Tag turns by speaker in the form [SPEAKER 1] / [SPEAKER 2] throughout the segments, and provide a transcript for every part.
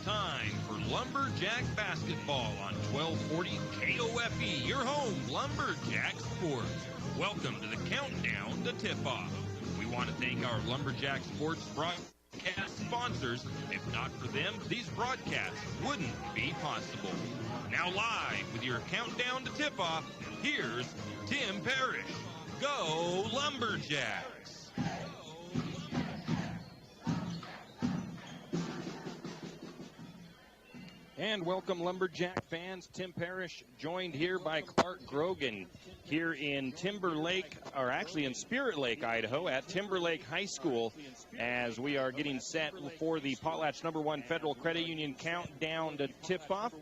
[SPEAKER 1] time for Lumberjack basketball on 1240 KOFE, your home Lumberjack sports. Welcome to the countdown to tip-off. We want to thank our Lumberjack sports broadcast sponsors. If not for them, these broadcasts wouldn't be possible. Now live with your countdown to tip-off, here's Tim Parrish. Go Lumberjacks!
[SPEAKER 2] And welcome, Lumberjack fans. Tim Parrish joined here by Clark Grogan here in Timberlake, or actually in Spirit Lake, Idaho, at Timberlake High School, as we are getting set for the Potlatch #1 Federal Credit Union countdown to tip-off.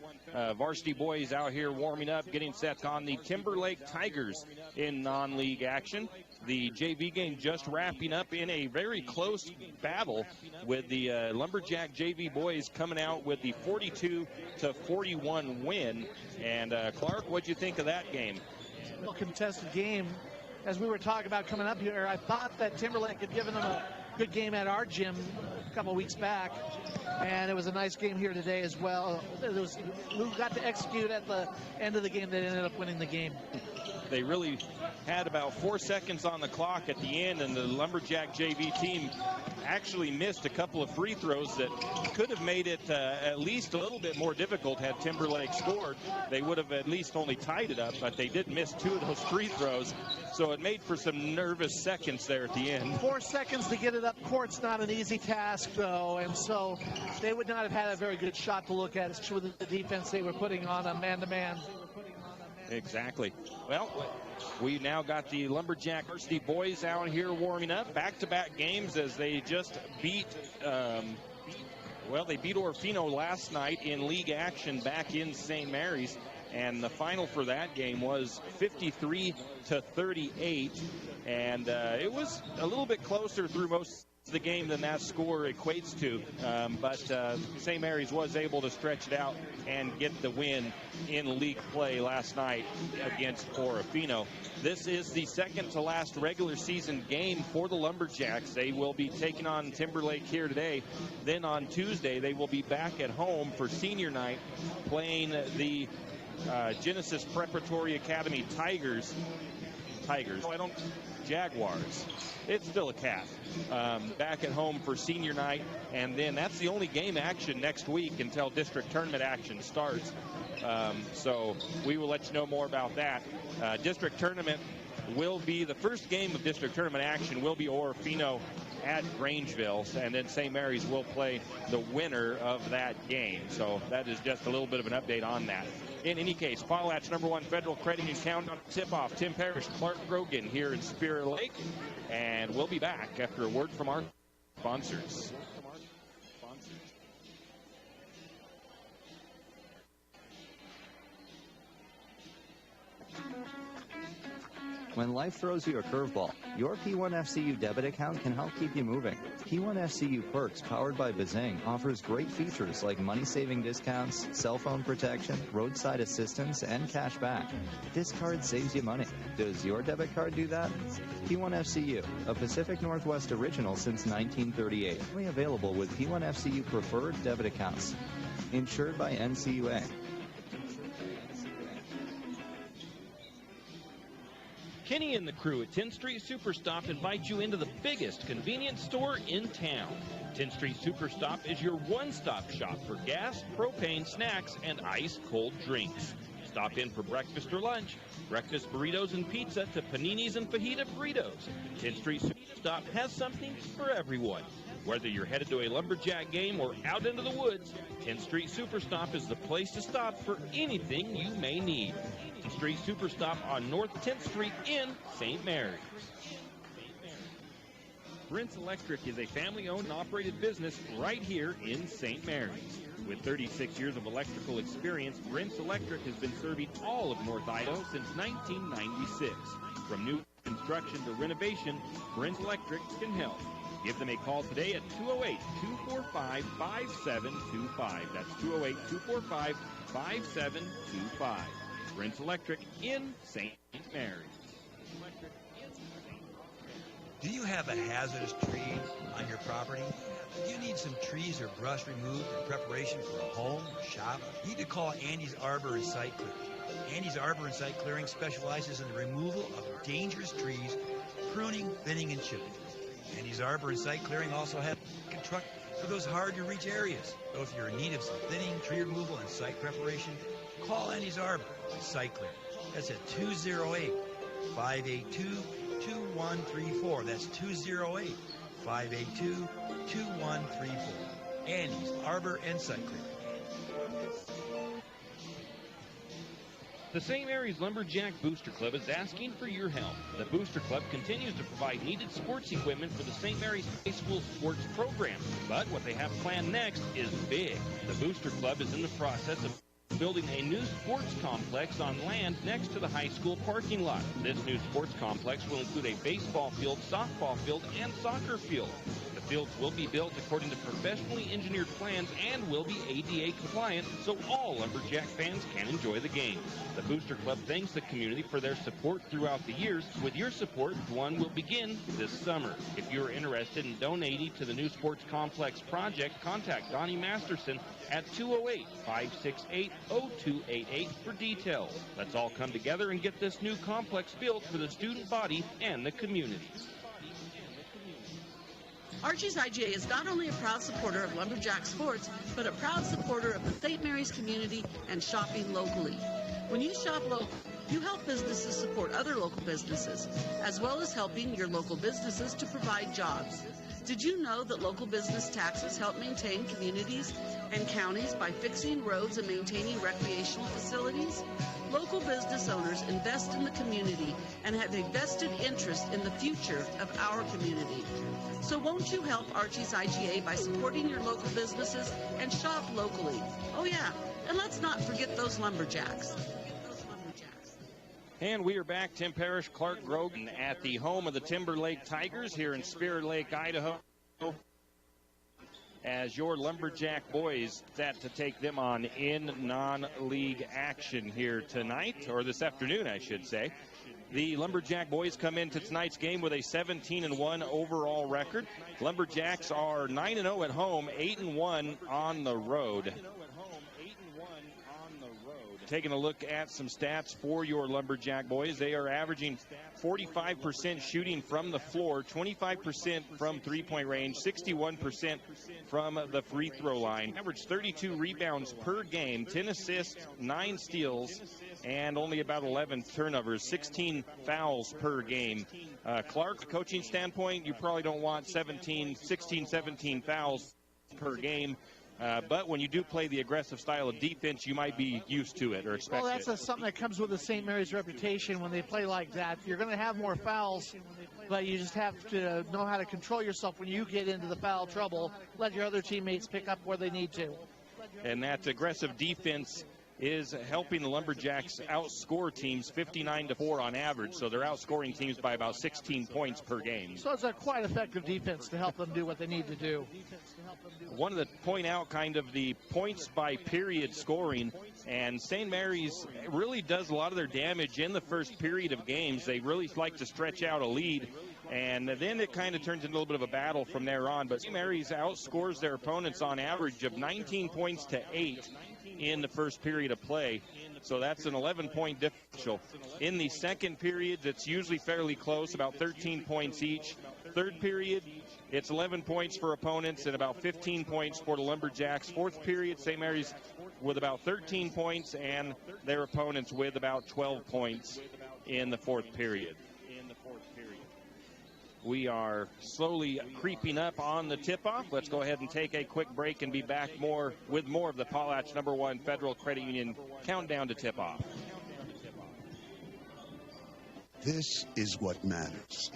[SPEAKER 2] Varsity boys out here warming up, getting set on the Timberlake Tigers in non-league action. The JV game just wrapping up in a very close battle with the Lumberjack JV boys coming out with the 42-41 win. And Clark, what'd you think of that game?
[SPEAKER 3] Well, contested game. As we were talking about coming up here, I thought that Timberlake had given them a good game at our gym a couple weeks back, and it was a nice game here today as well. We got to execute at the end of the game that ended up winning the game.
[SPEAKER 2] They really had about 4 seconds on the clock at the end, and the Lumberjack JV team actually missed a couple of free throws that could have made it at least a little bit more difficult had Timberlake scored. They would have at least only tied it up, but they did miss 2 of those free throws, so it made for some nervous seconds there at the end.
[SPEAKER 3] 4 seconds to get it up court's not an easy task, though, and so they would not have had a very good shot to look at, especially with the defense they were putting on a man-to-man.
[SPEAKER 2] Exactly. Well, we now got the Lumberjack varsity boys out here warming up. Back-to-back games as they just beat, they beat Orofino last night in league action back in St. Mary's. And the final for that game was 53-38. And it was a little bit closer through most the game than that score equates to, but St. Mary's was able to stretch it out and get the win in league play last night against Orofino. This is the second to last regular season game for the Lumberjacks. They will be taking on Timberlake here today. Then on Tuesday they will be back at home for senior night playing the Genesis Preparatory Academy Tigers. Jaguars. It's still a cat. Back at home for senior night, and then that's the only game action next week until district tournament action starts. So we will let you know more about that. District tournament will be, the first game of district tournament action will be Orofino at Grangeville, and then St. Mary's will play the winner of that game. So that is just a little bit of an update on that. In any case, Potlatch #1 Federal Credit Union countdown tip-off. Tim Parrish, Clark Grogan here in Spirit Lake, and we'll be back after a word from our sponsors.
[SPEAKER 4] When life throws you a curveball, your P1FCU debit account can help keep you moving. P1FCU Perks, powered by Bazing, offers great features like money-saving discounts, cell phone protection, roadside assistance, and cash back. This card saves you money. Does your debit card do that? P1FCU, a Pacific Northwest original since 1938. Only available with P1FCU preferred debit accounts. Insured by NCUA.
[SPEAKER 2] Kenny and the crew at 10th Street Superstop invite you into the biggest convenience store in town. 10th Street Superstop is your one-stop shop for gas, propane, snacks, and ice-cold drinks. Stop in for breakfast or lunch, breakfast burritos and pizza to paninis and fajita burritos. 10th Street Superstop has something for everyone. Whether you're headed to a Lumberjack game or out into the woods, 10th Street Superstop is the place to stop for anything you may need. 10th Street Superstop on North 10th Street in St. Mary's. Brent's Electric is a family-owned and operated business right here in St. Mary's. With 36 years of electrical experience, Brent's Electric has been serving all of North Idaho since 1996. From new construction to renovation, Brent's Electric can help. Give them a call today at 208-245-5725. That's 208-245-5725. Brent's Electric in St. Mary's.
[SPEAKER 5] Do you have a hazardous tree on your property? Do you need some trees or brush removed in preparation for a home or shop? You need to call Andy's Arbor and Site Clearing. Andy's Arbor and Site Clearing specializes in the removal of dangerous trees, pruning, thinning, and chipping. Andy's Arbor and Site Clearing also have a truck for those hard-to-reach areas. So if you're in need of some thinning, tree removal, and site preparation, call Andy's Arbor and Site Clearing. That's at 208-582-2134. That's 208-582-2134. Andy's Arbor and Site Clearing.
[SPEAKER 2] The St. Mary's Lumberjack Booster Club is asking for your help. The Booster Club continues to provide needed sports equipment for the St. Mary's High School sports program. But what they have planned next is big. The Booster Club is in the process of building a new sports complex on land next to the high school parking lot. This new sports complex will include a baseball field, softball field, and soccer field. The fields will be built according to professionally engineered plans and will be ADA compliant, so all Lumberjack fans can enjoy the game. The Booster Club thanks the community for their support throughout the years. With your support, one will begin this summer. If you're interested in donating to the new sports complex project, contact Donnie Masterson at 208-568-0288 for details. Let's all come together and get this new complex built for the student body and the community.
[SPEAKER 6] Archie's IGA is not only a proud supporter of Lumberjack sports, but a proud supporter of the St. Mary's community and shopping locally. When you shop local, you help businesses support other local businesses, as well as helping your local businesses to provide jobs. Did you know that local business taxes help maintain communities and counties by fixing roads and maintaining recreational facilities? Local business owners invest in the community and have a vested interest in the future of our community. So won't you help Archie's IGA by supporting your local businesses and shop locally? Oh yeah, and let's not forget those Lumberjacks.
[SPEAKER 2] And we are back. Tim Parrish, Clark Grogan at the home of the Timber Lake Tigers here in Spirit Lake, Idaho, as your Lumberjack boys set to take them on in non-league action here tonight, or this afternoon, I should say. The Lumberjack boys come into tonight's game with a 17-1 overall record. Lumberjacks are 9-0 at home, 8-1 on the road. Taking a look at some stats for your Lumberjack boys, they are averaging 45% shooting from the floor, 25% from three-point range, 61% from the free throw line. Average 32 rebounds per game, 10 assists, 9 steals, and only about 11 turnovers, 16 fouls per game. Clark, coaching standpoint, you probably don't want 16, 17 fouls per game. But when you do play the aggressive style of defense, you might be used to it or expect it.
[SPEAKER 3] Well, that's something that comes with the St. Mary's reputation when they play like that. You're going to have more fouls, but you just have to know how to control yourself when you get into the foul trouble. Let your other teammates pick up where they need to.
[SPEAKER 2] And that aggressive defense is helping the Lumberjacks outscore teams 59-4 on average. So they're outscoring teams by about 16 points per game.
[SPEAKER 3] So it's a quite effective defense to help them do what they need to do.
[SPEAKER 2] Wanted to point out kind of the points by period scoring, and St. Mary's really does a lot of their damage in the first period of games. They really like to stretch out a lead, and then it kind of turns into a little bit of a battle from there on. But St. Mary's outscores their opponents on average of 19 points to 8 in the first period of play. So that's an 11-point differential. In the second period, it's usually fairly close, about 13 points each. Third period, it's 11 points for opponents and about 15 points for the Lumberjacks. Fourth period, St. Mary's with about 13 points and their opponents with about 12 points in the fourth period. We are slowly creeping up on the tip-off. Let's go ahead and take a quick break and be back with more of the Potlatch #1 Federal Credit Union countdown to tip-off.
[SPEAKER 7] This is what matters.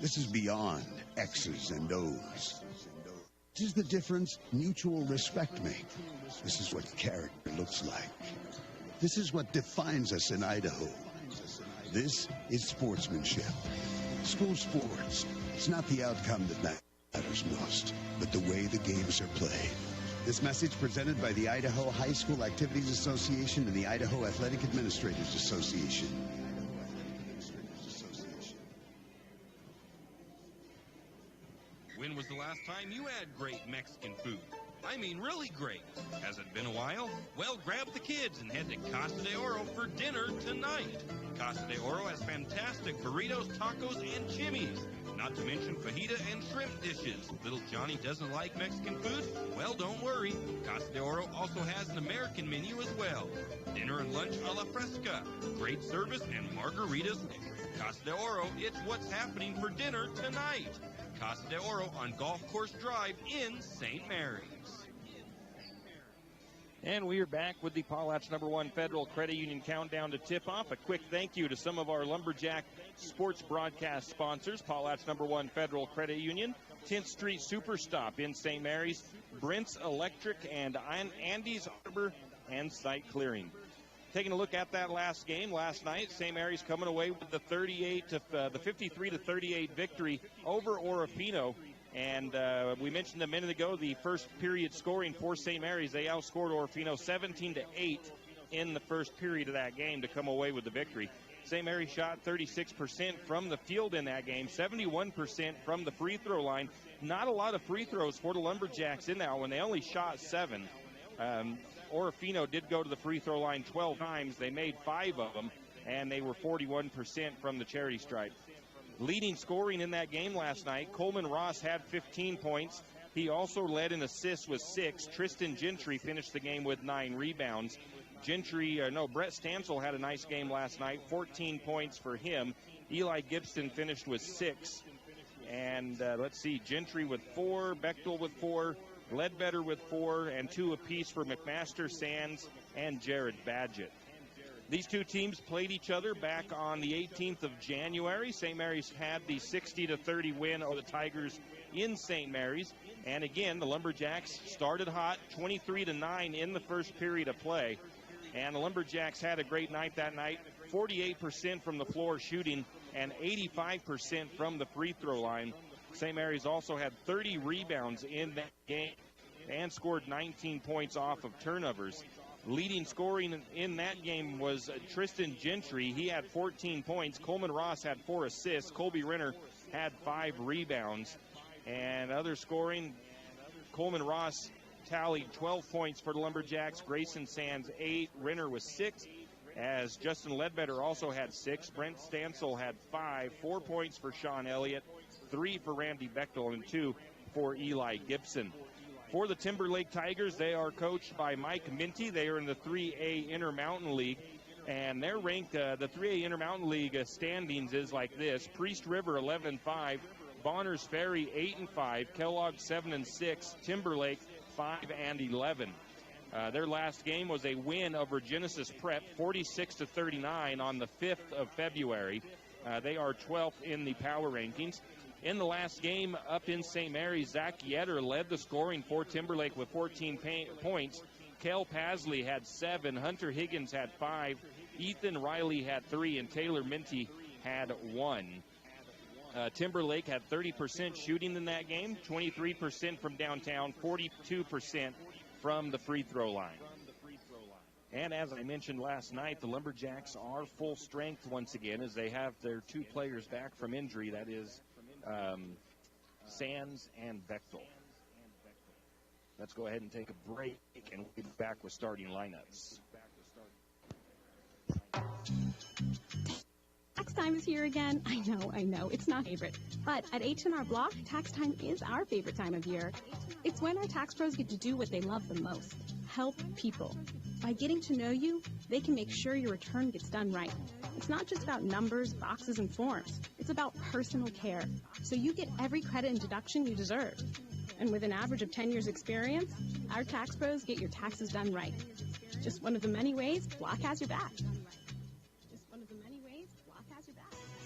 [SPEAKER 7] This is beyond X's and O's. This is the difference mutual respect makes. This is what character looks like. This is what defines us in Idaho. This is sportsmanship. School sports. It's not the outcome that matters most, but the way the games are played. This message presented by the Idaho High School Activities Association and the Idaho Athletic Administrators Association.
[SPEAKER 1] When was the last time you had great Mexican food? I mean really great. Has it been a while? Well, grab the kids and head to Casa de Oro for dinner tonight. Casa de Oro has fantastic burritos, tacos, and chimneys. Not to mention fajita and shrimp dishes. Little Johnny doesn't like Mexican food? Well, don't worry. Casa de Oro also has an American menu as well. Dinner and lunch a la fresca. Great service and margaritas. Casa de Oro, it's what's happening for dinner tonight. Casa de Oro on Golf Course Drive in St. Mary's.
[SPEAKER 2] And we are back with the Potlatch #1 Federal Credit Union Countdown to Tip-Off. A quick thank you to some of our Lumberjack sports broadcast sponsors. Potlatch #1 Federal Credit Union, 10th Street Superstop in St. Mary's, Brent's Electric, and Andy's Arbor and Site Clearing. Taking a look at that last game last night, St. Mary's coming away with the 53-38 victory over Orofino. And we mentioned a minute ago the first period scoring for St. Mary's. They outscored Orofino 17-8 in the first period of that game to come away with the victory. St. Mary's shot 36% from the field in that game, 71% from the free throw line. Not a lot of free throws for the Lumberjacks in that one. They only shot 7. Orofino did go to the free throw line 12 times. They made 5 of them, and they were 41% from the charity stripe. Leading scoring in that game last night, Coleman Ross had 15 points. He also led in assists with 6. Tristan Gentry finished the game with 9 rebounds. Brett Stansel had a nice game last night, 14 points for him. Eli Gibson finished with 6. And Gentry with 4, Bechtel with 4, Ledbetter with 4, and 2 apiece for McMaster, Sands, and Jared Badgett. These two teams played each other back on the 18th of January. St. Mary's had the 60-30 win over the Tigers in St. Mary's. And again, the Lumberjacks started hot, 23-9 in the first period of play. And the Lumberjacks had a great night that night, 48% from the floor shooting and 85% from the free throw line. St. Mary's also had 30 rebounds in that game and scored 19 points off of turnovers. Leading scoring in that game was Tristan Gentry. He had 14 points. Coleman Ross had 4 assists. Colby Renner had 5 rebounds. And other scoring, Coleman Ross tallied 12 points for the Lumberjacks. Grayson Sands 8. Renner was 6. As Justin Ledbetter also had 6. Brent Stansel had 5. 4 points for Sean Elliott. 3 for Randy Bechtel and 2 for Eli Gibson. For the Timberlake Tigers, they are coached by Mike Minty. They are in the 3A Intermountain League, and they're ranked, the 3A Intermountain League standings is like this. Priest River 11-5, Bonners Ferry 8-5, Kellogg 7-6, Timberlake 5-11. Their last game was a win over Genesis Prep, 46-39 on the 5th of February. They are 12th in the power rankings. In the last game up in St. Mary's, Zach Yetter led the scoring for Timberlake with 14 points. Kel Pasley had 7. Hunter Higgins had 5. Ethan Riley had 3. And Taylor Minty had 1. Timberlake had 30% shooting in that game, 23% from downtown, 42% from the free throw line. And as I mentioned last night, the Lumberjacks are full strength once again as they have their 2 players back from injury. That is Sands and Bechtel. Let's go ahead and take a break, and we'll be back with starting lineups.
[SPEAKER 8] Tax time is here again. I know, it's not favorite. But at H&R Block, tax time is our favorite time of year. It's when our tax pros get to do what they love the most, help people. By getting to know you, they can make sure your return gets done right. It's not just about numbers, boxes, and forms. It's about personal care, so you get every credit and deduction you deserve. And with an average of 10 years experience, our tax pros get your taxes done right. Just one of the many ways Block has your back.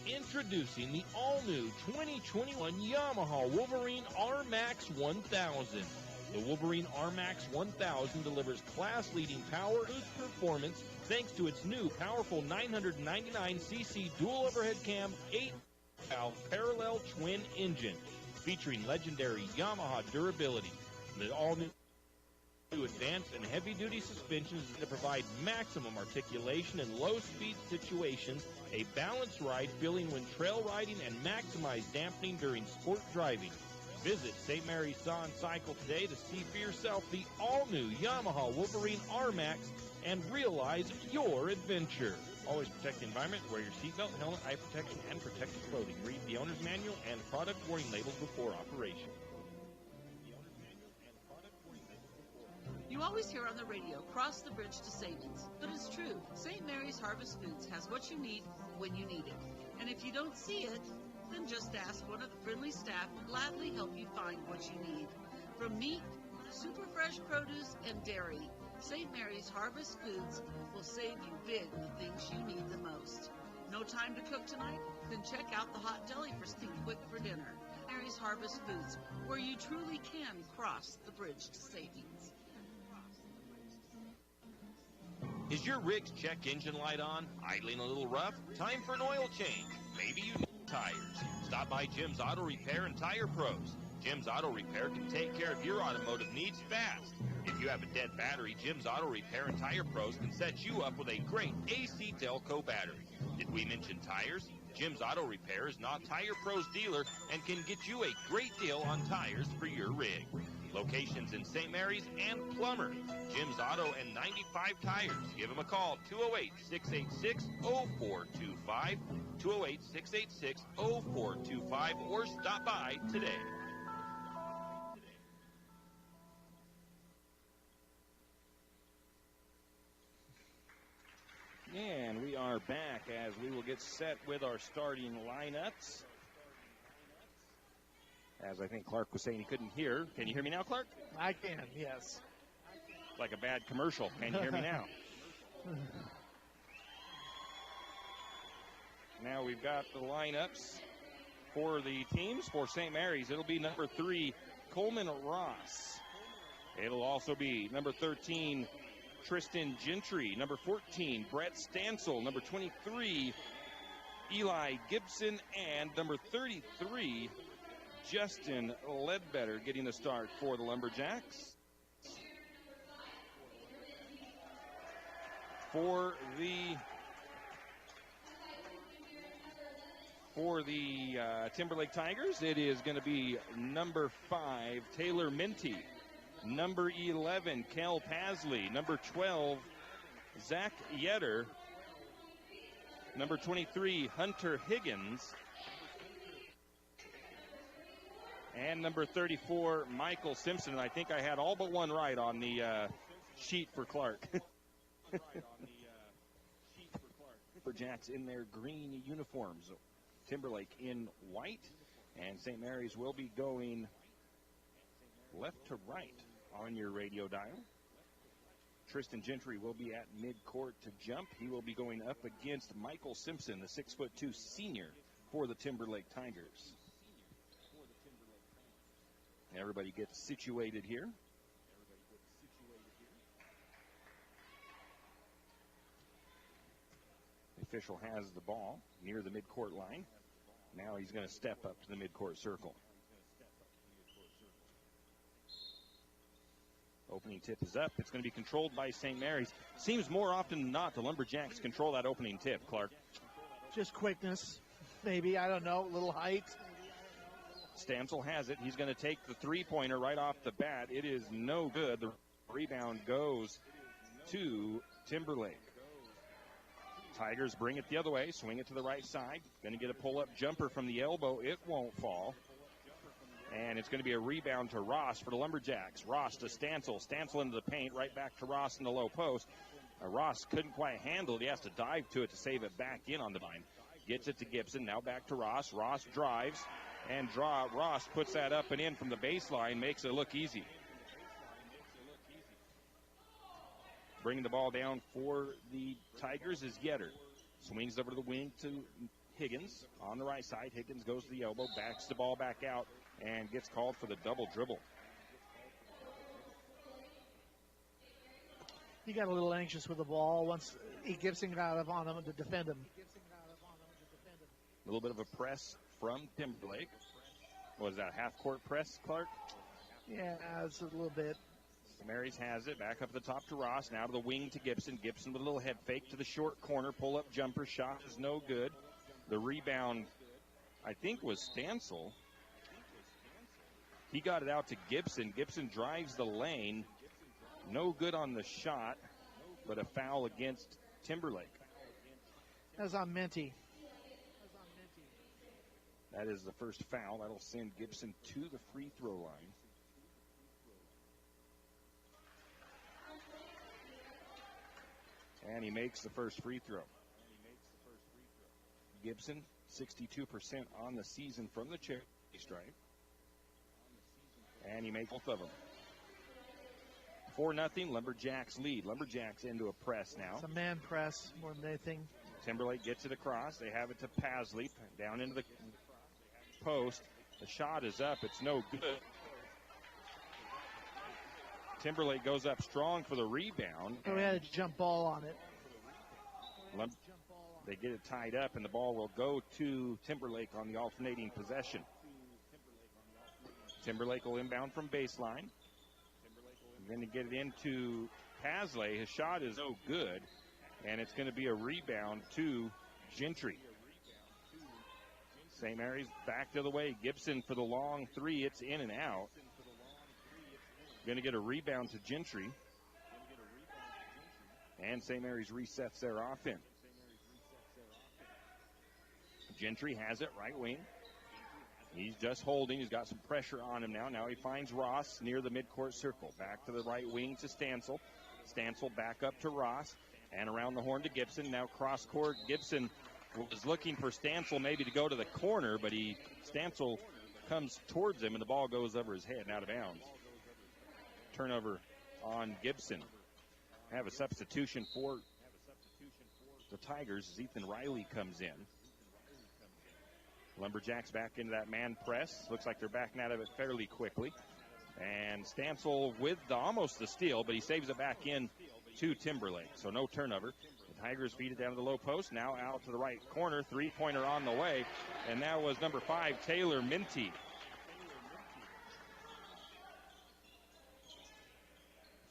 [SPEAKER 1] Introducing the all-new 2021 Yamaha Wolverine R-Max 1000. The Wolverine R-Max 1000 delivers class-leading power boost performance thanks to its new powerful 999cc dual overhead cam 8-valve parallel twin engine featuring legendary Yamaha durability. The all-new advanced and heavy-duty suspensions that provide maximum articulation in low-speed situations, a balanced ride feeling when trail riding, and maximize dampening during sport driving.
[SPEAKER 2] Visit St. Mary's Saw and Cycle today to see for yourself the all-new Yamaha Wolverine R-Max and realize your adventure. Always protect the environment. Wear your seatbelt, helmet, eye protection, and protective clothing. Read the owner's manual and product warning labels before operation.
[SPEAKER 6] You always hear on the radio, cross the bridge to savings. But it's true. St. Mary's Harvest Foods has what you need when you need it. And if you don't see it, then just ask one of the friendly staff to gladly help you find what you need. From meat, super fresh produce, and dairy, St. Mary's Harvest Foods will save you big on the things you need the most. No time to cook tonight? Then check out the hot deli for something quick for dinner. Mary's Harvest Foods, where you truly can cross the bridge to savings.
[SPEAKER 1] Is your rig's check engine light on? Idling a little rough? Time for an oil change. Maybe you need tires. Stop by Jim's Auto Repair and Tire Pros. Jim's Auto Repair can take care of your automotive needs fast. If you have a dead battery, Jim's Auto Repair and Tire Pros can set you up with a great AC Delco battery. Did we mention tires? Jim's Auto Repair is now Tire Pros dealer and can get you a great deal on tires for your rig. Locations in St. Mary's and Plummer. Jim's Auto and 95 Tires. Give them a call, 208-686-0425, 208-686-0425, or stop by today.
[SPEAKER 2] And we are back as we will get set with our starting lineups. As I think Clark was saying he couldn't hear. Can you hear me now, Clark?
[SPEAKER 3] I can, yes.
[SPEAKER 2] Like a bad commercial. Can you hear me now? Now we've got the lineups for the teams. For St. Mary's, it'll be number 3, Coleman Ross. It'll also be number 13, Tristan Gentry. Number 14, Brett Stansel. Number 23, Eli Gibson. And number 33, Justin Ledbetter getting the start for the Lumberjacks. For the Timberlake Tigers, it is going to be number 5, Taylor Minty. Number 11, Kel Pasley. Number 12, Zach Yetter. Number 23, Hunter Higgins. And number 34, Michael Simpson. And I think I had all but one right on the sheet for Clark. Lumberjacks in their green uniforms. Timberlake in white. And St. Mary's will be going left to right on your radio dial. Tristan Gentry will be at midcourt to jump. He will be going up against Michael Simpson, the 6'2" senior for the Timberlake Tigers. Everybody gets situated here. The official has the ball near the midcourt line. Now he's going to step up to the midcourt circle. Opening tip is up. It's going to be controlled by St. Mary's. Seems more often than not the Lumberjacks control that opening tip, Clark.
[SPEAKER 3] Just quickness, maybe, I don't know, a little height.
[SPEAKER 2] Stansel has it. He's going to take the three-pointer right off the bat. It is no good. The rebound goes to Timberlake. Tigers bring it the other way, swing it to the right side. Going to get a pull-up jumper from the elbow. It won't fall. And it's going to be a rebound to Ross for the Lumberjacks. Ross to Stansel. Stansel into the paint, right back to Ross in the low post. Ross couldn't quite handle it. He has to dive to it to save it back in on the line. Gets it to Gibson. Now back to Ross. Ross drives. And Ross puts that up and in from the baseline, makes it look easy. Bringing the ball down for the Tigers is Yetter. Swings over to the wing to Higgins on the right side. Higgins goes to the elbow, backs the ball back out, and gets called for the double dribble.
[SPEAKER 3] He got a little anxious with the ball once Gibson got up on him to defend him.
[SPEAKER 2] A little bit of a press from Timberlake. Was that half-court press, Clark?
[SPEAKER 3] Yeah, it's a little bit.
[SPEAKER 2] Marys has it. Back up at the top to Ross. Now to the wing to Gibson. Gibson with a little head fake to the short corner. Pull-up jumper. Shot is no good. The rebound, I think, was Stansel. He got it out to Gibson. Gibson drives the lane. No good on the shot, but a foul against Timberlake.
[SPEAKER 3] That was on Minty.
[SPEAKER 2] That is the first foul. That'll send Gibson to the free throw line. And he makes the first free throw. Gibson, 62% on the season from the charity stripe. And he makes both of them. 4-0, Lumberjacks lead. Lumberjacks into a press now.
[SPEAKER 3] It's a man press more than anything.
[SPEAKER 2] Timberlake gets it across. They have it to Pasley. Down into the post. The shot is up. It's no good. Timberlake goes up strong for the rebound.
[SPEAKER 3] Oh, we had a jump ball on it.
[SPEAKER 2] They get it tied up, and the ball will go to Timberlake on the alternating possession. Timberlake will inbound from baseline. Going to get it into Pasley. His shot is no good, and it's going to be a rebound to Gentry. St. Mary's back the other way. Gibson for the long three. It's in and out. Going to get a rebound to Gentry. And St. Mary's resets their offense. Gentry has it, right wing. He's just holding. He's got some pressure on him now. Now he finds Ross near the midcourt circle. Back to the right wing to Stansel. Stansel back up to Ross. And around the horn to Gibson. Now cross court. Gibson was looking for Stansel maybe to go to the corner, but Stansel comes towards him, and the ball goes over his head and out of bounds. Turnover on Gibson. Have a substitution for the Tigers as Ethan Riley comes in. Lumberjacks back into that man press. Looks like they're backing out of it fairly quickly. And Stansel with almost the steal, but he saves it back in to Timberlake. So no turnover. The Tigers feed it down to the low post. Now out to the right corner. Three-pointer on the way. And that was number 5, Taylor Minty.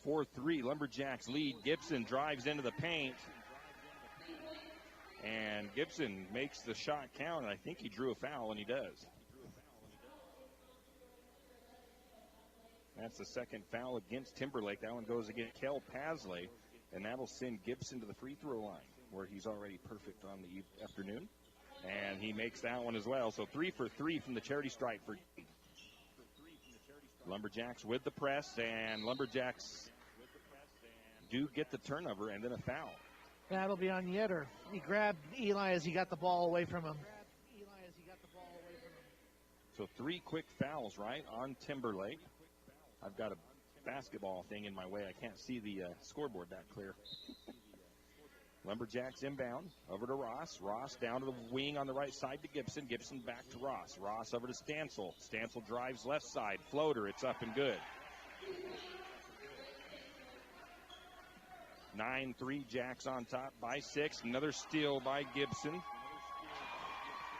[SPEAKER 2] 4-3, Lumberjacks lead. Gibson drives into the paint. And Gibson makes the shot count, and I think he drew a foul, and he does. That's the second foul against Timberlake. That one goes against Kel Pasley, and that'll send Gibson to the free throw line, where he's already perfect on the afternoon. And he makes that one as well. So 3 for 3 from the charity stripe for Lumberjacks with the press, and Lumberjacks do get the turnover and then a foul.
[SPEAKER 3] That'll be on Yetter. He grabbed Eli as he got the ball away from him.
[SPEAKER 2] So 3 quick fouls, right, on Timberlake. I've got a basketball thing in my way. I can't see the scoreboard that clear. Lumberjacks inbound. Over to Ross. Ross down to the wing on the right side to Gibson. Gibson back to Ross. Ross over to Stansel. Stansel drives left side. Floater. It's up and good. 9-3, Jacks on top by 6. Another steal by Gibson.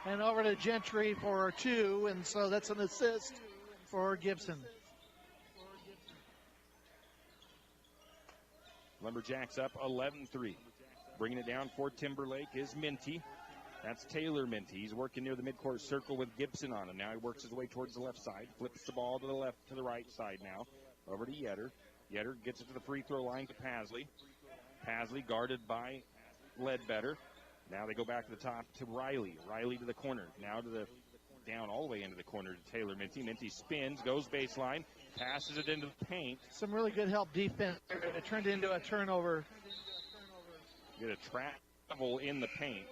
[SPEAKER 3] And over to Gentry for 2, and so that's an assist for Gibson.
[SPEAKER 2] Lumberjacks up 11-3. Bringing it down for Timberlake is Minty. That's Taylor Minty. He's working near the midcourt circle with Gibson on him. Now he works his way towards the left side. Flips the ball to the left, to the right side now. Over to Yetter. Yetter gets it to the free throw line to Pasley. Pasley guarded by Ledbetter. Now they go back to the top to Riley. Riley to the corner. Now to the down all the way into the corner to Taylor Minty. Minty spins, goes baseline, passes it into the paint.
[SPEAKER 3] Some really good help defense. It turned into a turnover.
[SPEAKER 2] Get a travel in the paint.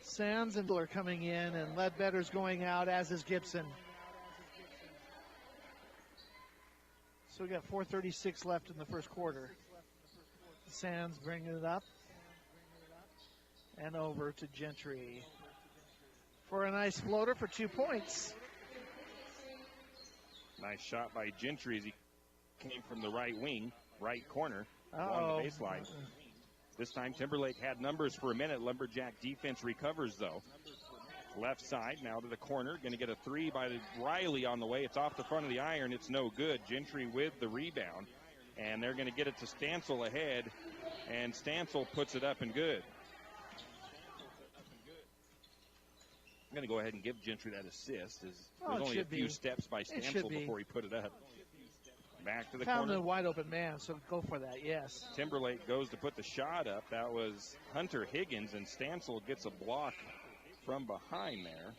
[SPEAKER 3] Sands and Buller coming in, and Ledbetter's going out, as is Gibson. So we got 4:36 left in the first quarter. Sands bringing it up. And over to Gentry for a nice floater for 2 points.
[SPEAKER 2] Nice shot by Gentry as he came from the right wing, right corner, along the baseline. This time Timberlake had numbers for a minute. Lumberjack defense recovers, though. Left side, now to the corner. Going to get a 3 by Riley on the way. It's off the front of the iron. It's no good. Gentry with the rebound. And they're going to get it to Stansel ahead. And Stansel puts it up and good. I'm going to go ahead and give Gentry that assist. There's only a few steps by Stansel before he put it up. Back to the corner.
[SPEAKER 3] Found a wide open man, so go for that, yes.
[SPEAKER 2] Timberlake goes to put the shot up. That was Hunter Higgins, and Stansel gets a block from behind there.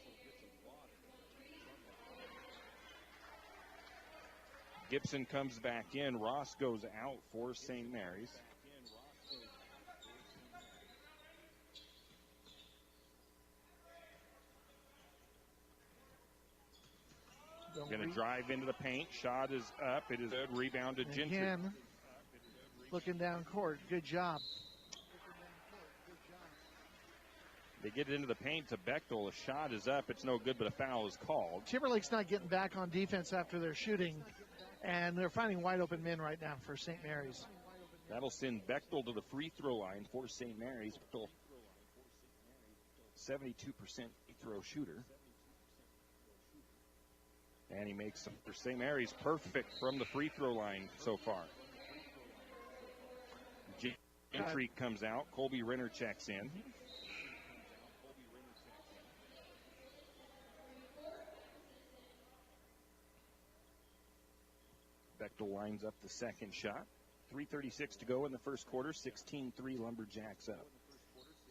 [SPEAKER 2] Gibson comes back in. Ross goes out for St. Mary's. Going to drive into the paint. Shot is up. It is good. Rebound to Gentry.
[SPEAKER 3] Again, looking down court. Good job.
[SPEAKER 2] They get it into the paint to Bechtel. A shot is up. It's no good, but a foul is called.
[SPEAKER 3] Timberlake's not getting back on defense after their shooting, and they're finding wide open men right now for St. Mary's.
[SPEAKER 2] That'll send Bechtel to the free throw line for St. Mary's. Bechtel, 72% free throw shooter. And he makes them for St. Mary's perfect from the free throw line so far. Gentry comes out. Colby Renner checks in. Bechtel lines up the second shot. 3:36 to go in the first quarter. 16-3 Lumberjacks up.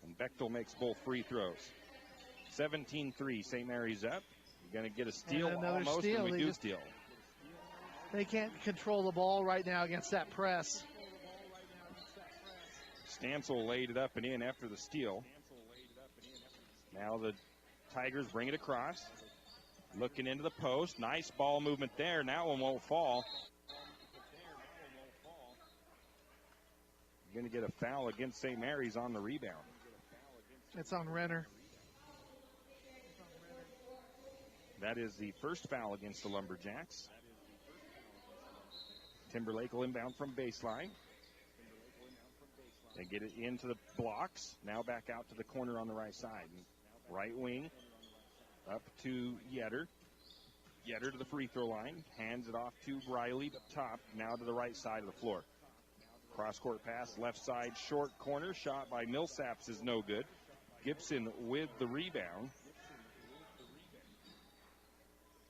[SPEAKER 2] And Bechtel makes both free throws. 17-3 St. Mary's up. Going to get a steal almost,
[SPEAKER 3] steal.
[SPEAKER 2] And we do steal.
[SPEAKER 3] They can't control the ball right now against that press.
[SPEAKER 2] Stansel laid it up and in after the steal. Now the Tigers bring it across. Looking into the post. Nice ball movement there. That one won't fall. Going to get a foul against St. Mary's on the rebound.
[SPEAKER 3] It's on Renner.
[SPEAKER 2] That is the first foul against the Lumberjacks. Timberlake will inbound from baseline. They get it into the blocks. Now back out to the corner on the right side. Right wing up to Yetter. Yetter to the free throw line. Hands it off to Riley up top. Now to the right side of the floor. Cross-court pass, left side, short corner. Shot by Millsaps is no good. Gibson with the rebound.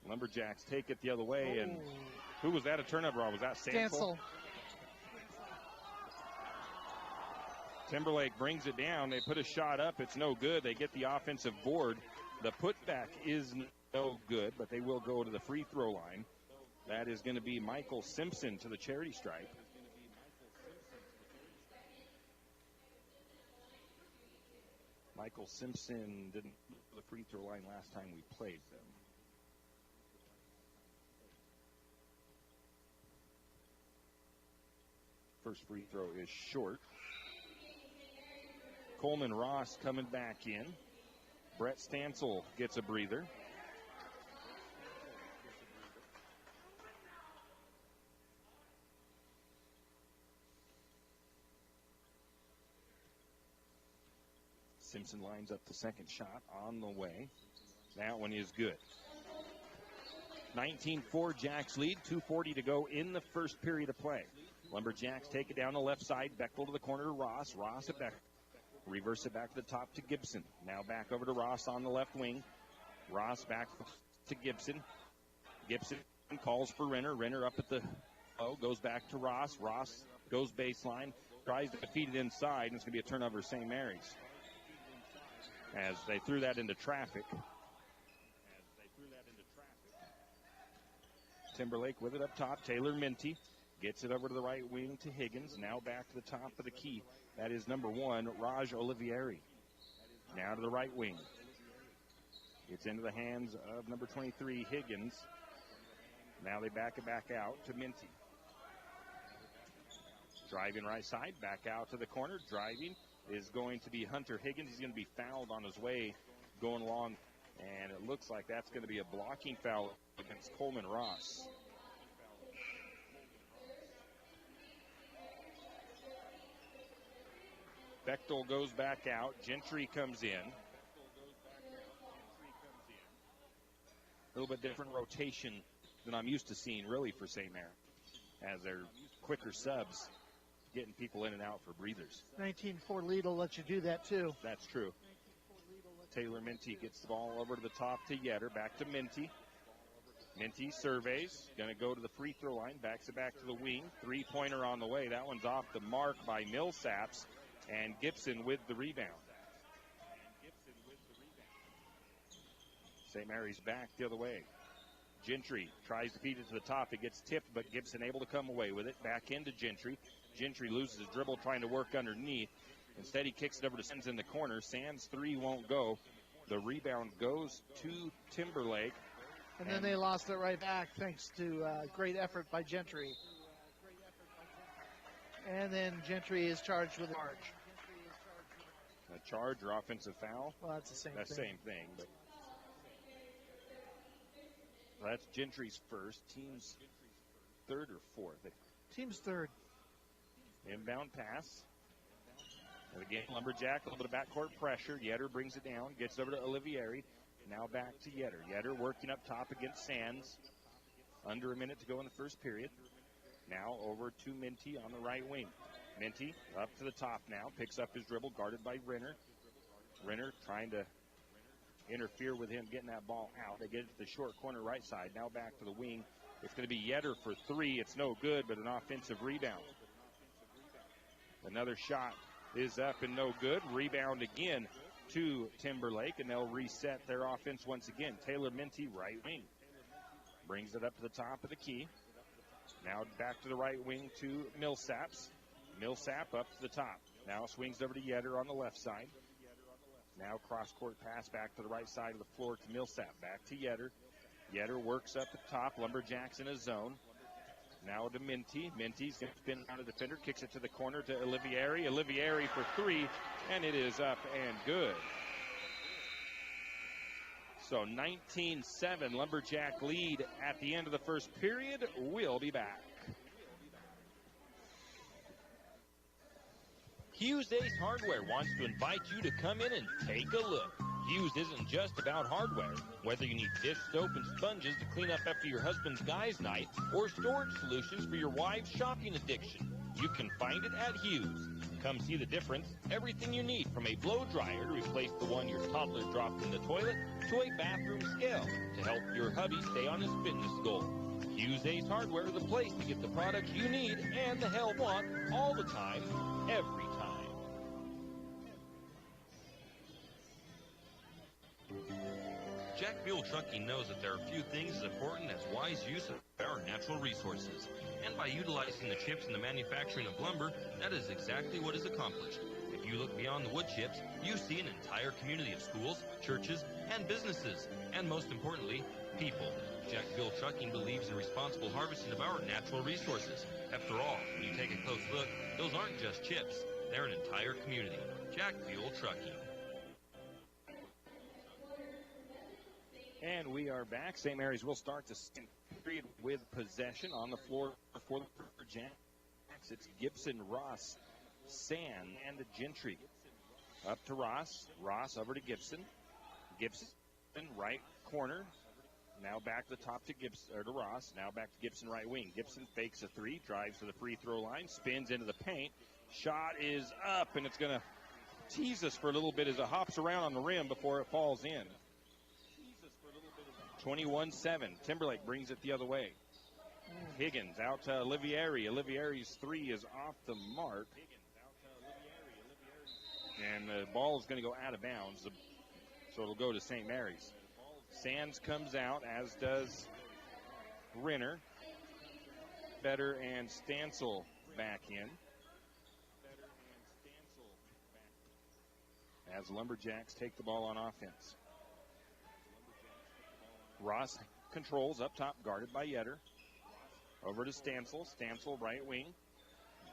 [SPEAKER 2] Lumberjacks take it the other way, and who was that a turnover on? Was that Stansel? Timberlake brings it down. They put a shot up. It's no good. They get the offensive board. The putback is no good, but they will go to the free throw line. That is going to be Michael Simpson to the charity stripe. Michael Simpson didn't go to the free throw line last time we played them. First free throw is short. Coleman Ross coming back in. Brett Stansel gets a breather. Simpson lines up the second shot on the way. That one is good. 19-4 Jacks lead. 2:40 to go in the first period of play. Lumberjacks take it down the left side. Bechtel to the corner to Ross. Ross at Bechtel. Reverse it back to the top to Gibson. Now back over to Ross on the left wing. Ross back to Gibson. Gibson calls for Renner. Renner up at the goes back to Ross. Ross goes baseline. Tries to feed it inside, and it's going to be a turnover St. Mary's. As they threw that into traffic. Timberlake with it up top. Taylor Minty gets it over to the right wing to Higgins. Now back to the top of the key. That is number 1, Raj Olivieri. Now to the right wing. It's into the hands of number 23, Higgins. Now they back it back out to Minty. Driving right side, back out to the corner. Driving is going to be Hunter Higgins. He's going to be fouled on his way going along. And it looks like that's going to be a blocking foul against Coleman Ross. Bechtel goes back out. Gentry comes in. A little bit different rotation than I'm used to seeing, really, for St. Mary, as they're quicker subs, getting people in and out for breathers.
[SPEAKER 3] 19-4 lead will let you do that, too.
[SPEAKER 2] That's true. Taylor Minty gets the ball over to the top to Yetter. Back to Minty. Minty surveys. Going to go to the free throw line. Backs it back to the wing. Three-pointer on the way. That one's off the mark by Millsaps. And Gibson with the rebound. St. Mary's back the other way. Gentry tries to feed it to the top. It gets tipped, but Gibson able to come away with it. Back into Gentry. Gentry loses his dribble trying to work underneath. Instead, he kicks it over to Sands in the corner. Sands three won't go. The rebound goes to Timberlake.
[SPEAKER 3] And then they lost it right back thanks to great effort by Gentry. And then Gentry is charged with a charge.
[SPEAKER 2] A charge or offensive foul?
[SPEAKER 3] Well, that's the same thing.
[SPEAKER 2] That's the same thing. But that's Gentry's first. Team's third or fourth?
[SPEAKER 3] Team's third.
[SPEAKER 2] Inbound pass. And again, Lumberjack, a little bit of backcourt pressure. Yetter brings it down, gets over to Olivieri. Now back to Yetter. Yetter working up top against Sands. Under a minute to go in the first period. Now over to Minty on the right wing. Minty up to the top now. Picks up his dribble, guarded by Renner. Renner trying to interfere with him getting that ball out. They get it to the short corner right side. Now back to the wing. It's going to be Yetter for three. It's no good, but an offensive rebound. Another shot is up and no good. Rebound again to Timberlake, and they'll reset their offense once again. Taylor Minty, right wing. Brings it up to the top of the key. Now back to the right wing to Millsaps. Millsap up to the top. Now swings over to Yetter on the left side. Now cross-court pass back to the right side of the floor to Millsap. Back to Yetter. Yetter works up the top. Lumberjacks in a zone. Now to Minty. Minty's going to spin around a defender. Kicks it to the corner to Olivieri. Olivieri for three, and it is up and good. So 19-7 Lumberjack lead at the end of the first period. We'll be back.
[SPEAKER 1] Hughes Ace Hardware wants to invite you to come in and take a look. Hughes isn't just about hardware. Whether you need dish soap and sponges to clean up after your husband's guys' night or storage solutions for your wife's shopping addiction, you can find it at Hughes. Come see the difference. Everything you need, from a blow dryer to replace the one your toddler dropped in the toilet to a bathroom scale to help your hubby stay on his fitness goal. Hughes Ace Hardware is the place to get the products you need and the help you want all the time, every time. Jack Buell Trucking knows that there are few things as important as wise use of our natural resources. And by utilizing the chips in the manufacturing of lumber, that is exactly what is accomplished. If you look beyond the wood chips, you see an entire community of schools, churches, and businesses. And most importantly, people. Jack Buell Trucking believes in responsible harvesting of our natural resources. After all, when you take a close look, those aren't just chips. They're an entire community. Jack Buell Trucking.
[SPEAKER 2] And we are back. St. Mary's will start the second period with possession on the floor for the Lumberjacks. It's Gibson, Ross, Sand, and the Gentry. Up to Ross. Ross over to Gibson. Gibson, right corner. Now back to the top to Gibson, or to Ross. Now back to Gibson, right wing. Gibson fakes a three, drives to the free throw line, spins into the paint. Shot is up, and it's going to tease us for a little bit as it hops around on the rim before it falls in. 21-7. Timberlake brings it the other way. Higgins out to Olivieri. Olivieri's three is off the mark. And the ball is going to go out of bounds, so it'll go to St. Mary's. Sands comes out, as does Renner. Better and Stansel back in. As Lumberjacks take the ball on offense. Ross controls up top, guarded by Yetter. Over to Stansel. Stansel, right wing.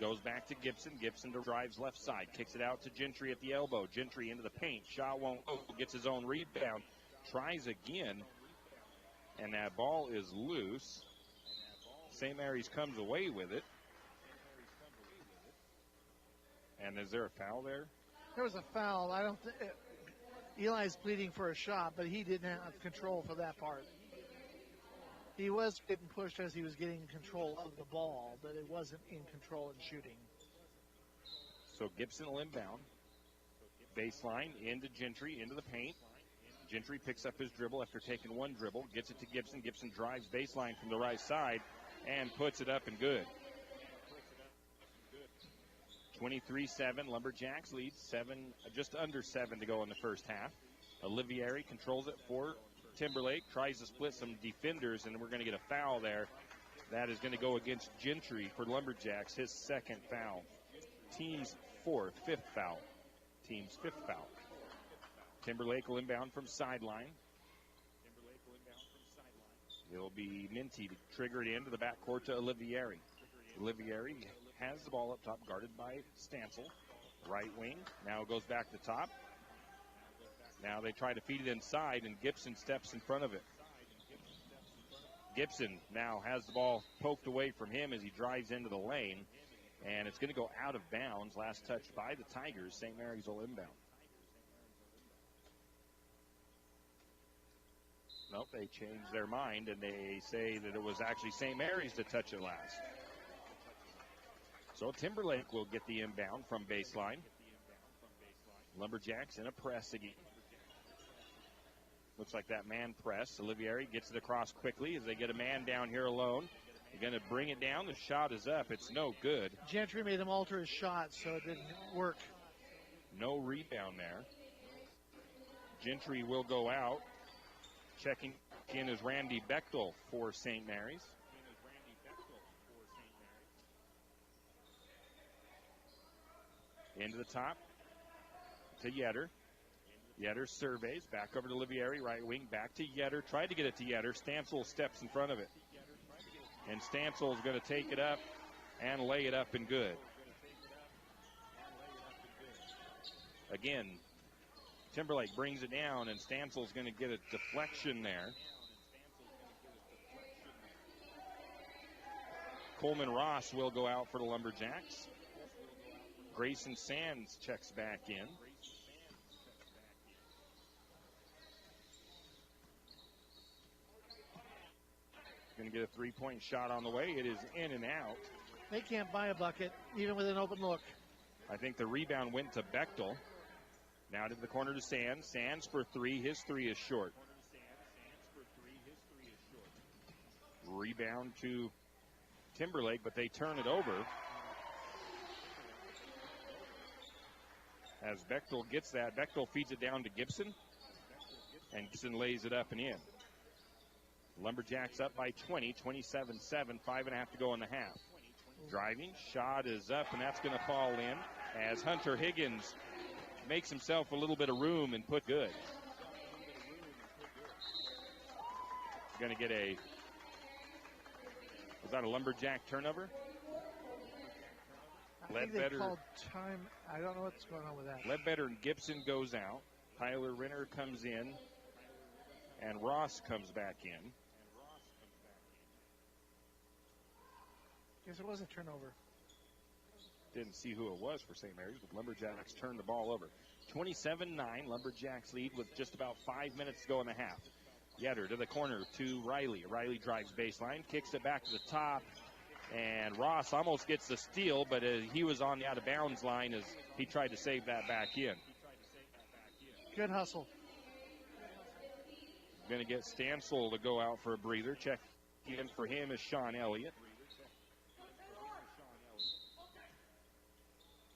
[SPEAKER 2] Goes back to Gibson. Gibson drives left side. Kicks it out to Gentry at the elbow. Gentry into the paint. Shot won't go. Gets his own rebound. Tries again. And that ball is loose. St. Mary's comes away with it. And is there a foul there?
[SPEAKER 3] There was a foul. I don't think Eli's pleading for a shot, but he didn't have control for that part. He was getting pushed as he was getting control of the ball, but it wasn't in control and shooting.
[SPEAKER 2] So Gibson will inbound. Baseline into Gentry, into the paint. Gentry picks up his dribble after taking one dribble, gets it to Gibson. Gibson drives baseline from the right side and puts it up and good. 23-7, Lumberjacks lead, just under 7 to go in the first half. Olivieri controls it for Timberlake, tries to split some defenders, and we're going to get a foul there. That is going to go against Gentry for Lumberjacks, his second foul. Team's fifth foul. Team's fifth foul. Timberlake will inbound from sideline. It'll be Minty to trigger it into the backcourt to Olivieri. Olivieri has the ball up top, guarded by Stancil. Right wing, now goes back to top. Now they try to feed it inside, and Gibson steps in front of it. Gibson now has the ball poked away from him as he drives into the lane, and it's going to go out of bounds. Last touch by the Tigers. St. Mary's will inbound. Nope, they changed their mind, and they say that it was actually St. Mary's to touch it last. So Timberlake will get the inbound from baseline. Lumberjacks in a press again. Looks like that man press. Olivieri gets it across quickly as they get a man down here alone. They're going to bring it down. The shot is up. It's no good.
[SPEAKER 3] Gentry made him alter his shot, so it didn't work.
[SPEAKER 2] No rebound there. Gentry will go out. Checking in is Randy Bechtel for St. Mary's. Into the top to Yetter. Yetter surveys, back over to Olivieri, right wing, back to Yetter. Tried to get it to Yetter. Stancil steps in front of it. And Stancil is going to take it up and lay it up and good. Again, Timberlake brings it down, and Stancil is going to get a deflection there. Coleman Ross will go out for the Lumberjacks. Grayson Sands checks back in. Going to get a three-point shot on the way. It is in and out.
[SPEAKER 3] They can't buy a bucket, even with an open look.
[SPEAKER 2] I think the rebound went to Bechtel. Now to the corner to Sands. Sands for three. His three is short. Rebound to Timberlake, but they turn it over. As Bechtel gets that, Bechtel feeds it down to Gibson, and Gibson lays it up and in. Lumberjacks up by 20, 27-7, 5.5 to go in the half. Driving, shot is up, and that's going to fall in as Hunter Higgins makes himself a little bit of room and put good. Going to get was that a Lumberjack turnover?
[SPEAKER 3] I think they called time. I don't know what's going on with that.
[SPEAKER 2] Ledbetter and Gibson goes out. Tyler Renner comes in, and Ross comes back in.
[SPEAKER 3] Guess it was a turnover.
[SPEAKER 2] Didn't see who it was for St. Mary's, but Lumberjacks turned the ball over. 27-9, Lumberjacks lead with just about 5 minutes to go in the half. Yetter to the corner to Riley. Riley drives baseline, kicks it back to the top, and Ross almost gets the steal, but he was on the out-of-bounds line as he tried to save that back in.
[SPEAKER 3] Good hustle.
[SPEAKER 2] Going to get Stancil to go out for a breather. Check in for him is Sean Elliott.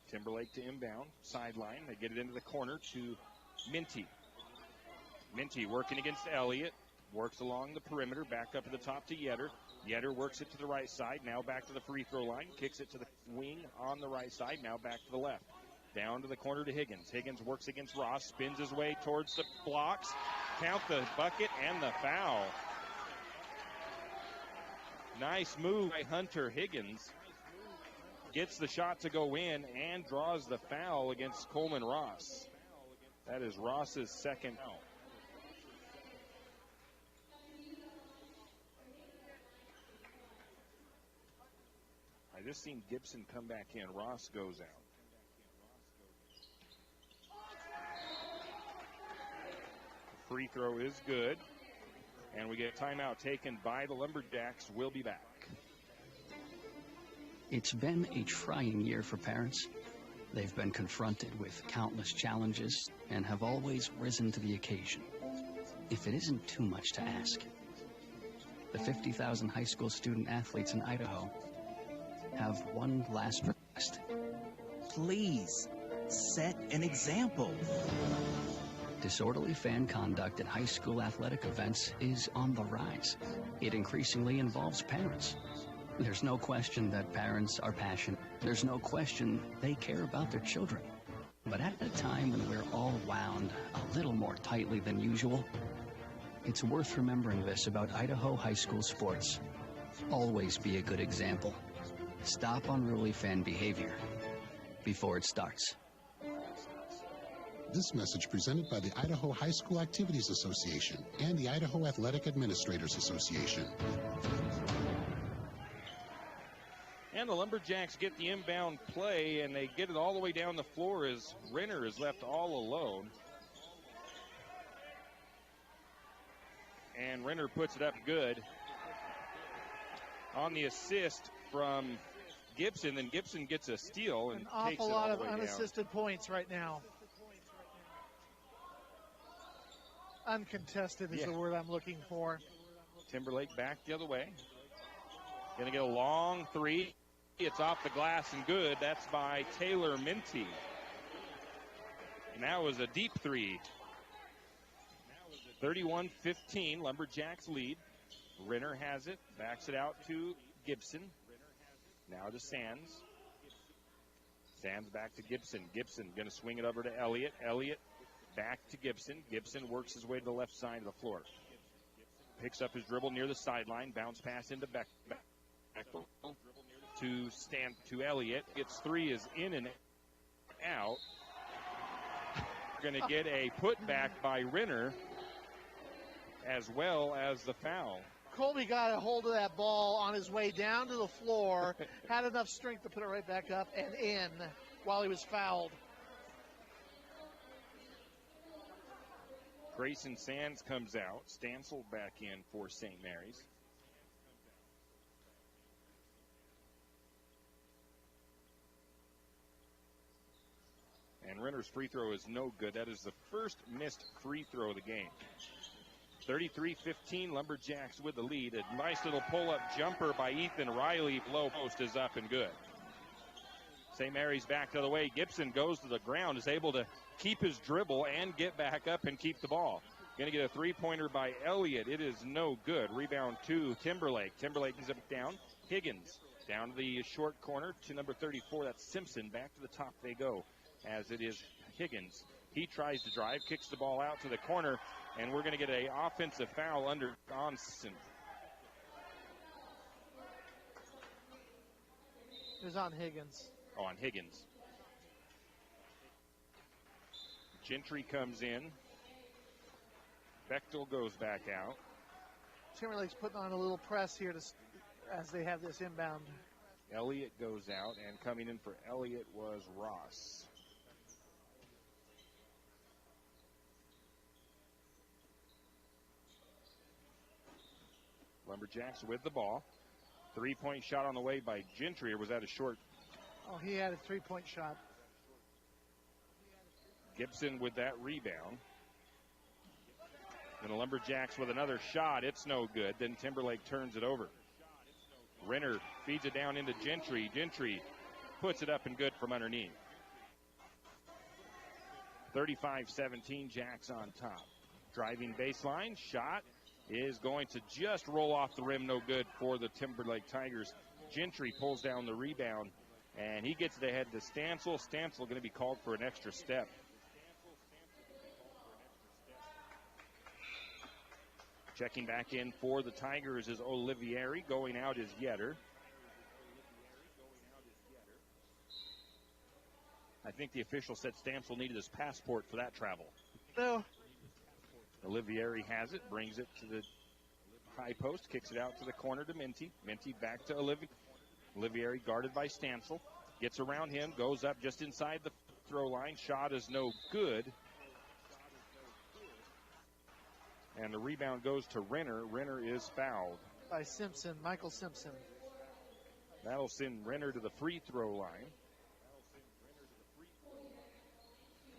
[SPEAKER 2] Timberlake to inbound, sideline. They get it into the corner to Minty. Minty working against Elliott. Works along the perimeter, back up to the top to Yetter. Yetter works it to the right side, now back to the free throw line. Kicks it to the wing on the right side, now back to the left. Down to the corner to Higgins. Higgins works against Ross, spins his way towards the blocks. Count the bucket and the foul. Nice move by Hunter Higgins. Gets the shot to go in and draws the foul against Coleman Ross. That is Ross's second foul. I just seen Gibson come back in. Ross goes out. Free throw is good. And we get a timeout taken by the Lumberjacks. We'll be back.
[SPEAKER 9] It's been a trying year for parents. They've been confronted with countless challenges and have always risen to the occasion. if it isn't too much to ask, the 50,000 high school student athletes in Idaho have one last request.
[SPEAKER 10] Please, set an example.
[SPEAKER 9] Disorderly fan conduct at high school athletic events is on the rise. It increasingly involves parents. There's no question that parents are passionate. There's no question they care about their children. But at a time when we're all wound a little more tightly than usual, it's worth remembering this about Idaho high school sports. Always be a good example. Stop unruly fan behavior before it starts.
[SPEAKER 11] This message presented by the Idaho High School Activities Association and the Idaho Athletic Administrators Association.
[SPEAKER 2] And the Lumberjacks get the inbound play, and they get it all the way down the floor as Renner is left all alone. And Renner puts it up good on the assist from Gibson. Then Gibson gets a steal and
[SPEAKER 3] an
[SPEAKER 2] takes
[SPEAKER 3] awful
[SPEAKER 2] it all
[SPEAKER 3] lot
[SPEAKER 2] the
[SPEAKER 3] of
[SPEAKER 2] way
[SPEAKER 3] unassisted points right now. Uncontested is the word I'm looking for.
[SPEAKER 2] Timberlake back the other way. Going to get a long three. It's off the glass and good. That's by Taylor Minty. And that was a deep three. 31-15, Lumberjacks lead. Renner has it, backs it out to Gibson. Now to Sands. Sands back to Gibson. Gibson going to swing it over to Elliott. Elliott back to Gibson. Gibson works his way to the left side of the floor. Picks up his dribble near the sideline. Bounce pass into Beck to Elliott. Gets three, is in and out. Going to get a putback by Renner as well as the foul.
[SPEAKER 3] Colby got a hold of that ball on his way down to the floor, had enough strength to put it right back up and in while he was fouled.
[SPEAKER 2] Grayson Sands comes out. Stansel back in for St. Mary's. And Renner's free throw is no good. That is the first missed free throw of the game. 33-15, Lumberjacks with the lead. A nice little pull-up jumper by Ethan Riley. Low post is up and good. St. Mary's back the other way. Gibson goes to the ground, is able to keep his dribble and get back up and keep the ball. Going to get a three-pointer by Elliott. It is no good. Rebound to Timberlake. Timberlake is up down. Higgins down to the short corner to number 34. That's Simpson. Back to the top they go as it is Higgins. He tries to drive, kicks the ball out to the corner, and we're going to get an offensive foul on Simpson.
[SPEAKER 3] It was on Higgins.
[SPEAKER 2] Oh, on Higgins. Gentry comes in. Bechtel goes back out.
[SPEAKER 3] Timberlake's putting on a little press here as they have this inbound.
[SPEAKER 2] Elliott goes out, and coming in for Elliott was Ross. Lumberjacks with the ball. Three-point shot on the way by Gentry, or was that a short?
[SPEAKER 3] Oh, he had a three-point shot.
[SPEAKER 2] Gibson with that rebound. And the Lumberjacks with another shot. It's no good. Then Timberlake turns it over. Renner feeds it down into Gentry. Gentry puts it up and good from underneath. 35-17, Jacks on top. Driving baseline, shot is going to just roll off the rim, no good for the Timberlake Tigers. Gentry pulls down the rebound, and he gets it ahead to Stansel. Stansel going to be called for an extra step. Checking back in for the Tigers is Olivieri. Going out is Yetter. I think the official said Stansel needed his passport for that travel.
[SPEAKER 3] No.
[SPEAKER 2] Olivieri has it, brings it to the high post, kicks it out to the corner to Minty. Minty back to Olivieri, guarded by Stansel. Gets around him, goes up just inside the throw line. Shot is no good. And the rebound goes to Renner. Renner is fouled.
[SPEAKER 3] By Simpson, Michael Simpson.
[SPEAKER 2] That'll send Renner to the free throw line.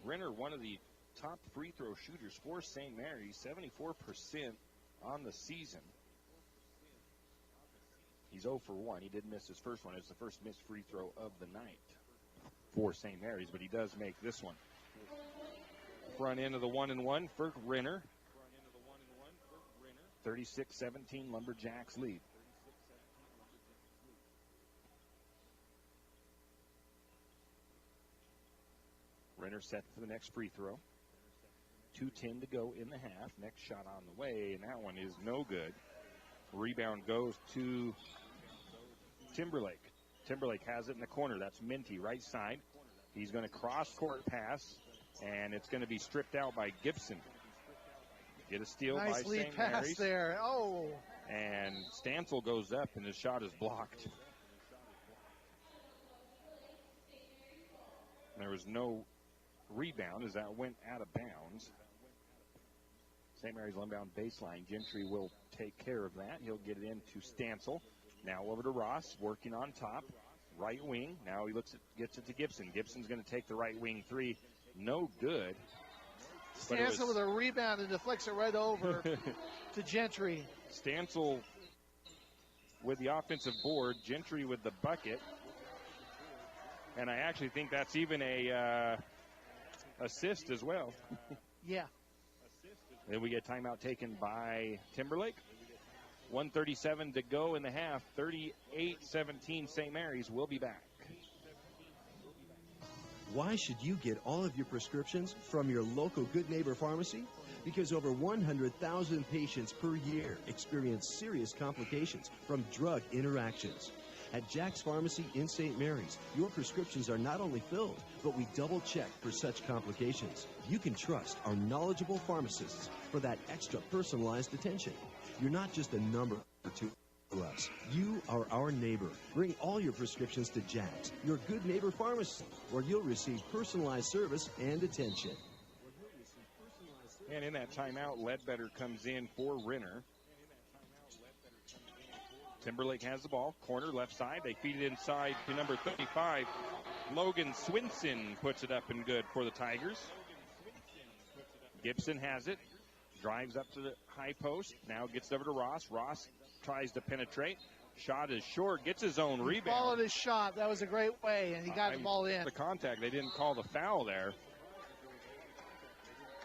[SPEAKER 2] Renner, one of the top free throw shooters for St. Mary's, 74% on the season. He's 0 for 1. He did miss his first one. It's the first missed free throw of the night for St. Mary's, but he does make this one. Front end of the 1-and-1 for Renner. 36-17, Lumberjacks lead. Renner set for the next free throw. 2:10 to go in the half. Next shot on the way, and that one is no good. Rebound goes to Timberlake. Timberlake has it in the corner. That's Minty, right side. He's going to cross-court pass, and it's going to be stripped out by Gibson. Get a steal by
[SPEAKER 3] Nice lead
[SPEAKER 2] St.
[SPEAKER 3] pass
[SPEAKER 2] Mary's.
[SPEAKER 3] there. Oh.
[SPEAKER 2] And Stansel goes up, and his shot is blocked. There was no rebound as that went out of bounds. St. Mary's inbound baseline. Gentry will take care of that. He'll get it into Stansel. Now over to Ross, working on top. Right wing. Now he gets it to Gibson. Gibson's going to take the right wing three. No good.
[SPEAKER 3] Stansel with a rebound and deflects it right over to Gentry.
[SPEAKER 2] Stansel with the offensive board. Gentry with the bucket. And I actually think that's even a assist as well.
[SPEAKER 3] Yeah.
[SPEAKER 2] Then we get timeout taken by Timberlake. 1:37 to go in the half. 38-17 St. Mary's. We'll be back.
[SPEAKER 12] Why should you get all of your prescriptions from your local Good Neighbor Pharmacy? Because over 100,000 patients per year experience serious complications from drug interactions. At Jack's Pharmacy in St. Mary's, your prescriptions are not only filled, but we double-check for such complications. You can trust our knowledgeable pharmacists for that extra personalized attention. You're not just a number to us. You are our neighbor. Bring all your prescriptions to Jack's, your Good Neighbor Pharmacy, where you'll receive personalized service and attention.
[SPEAKER 2] And in that timeout, Ledbetter comes in for Renner. Timberlake has the ball, corner left side. They feed it inside to number 35. Logan Swinson puts it up and good for the Tigers. Gibson has it, drives up to the high post, now gets it over to Ross. Ross tries to penetrate. Shot is short, gets his own rebound.
[SPEAKER 3] He followed his shot. That was a great way, and he got the ball in.
[SPEAKER 2] The contact, they didn't call the foul there.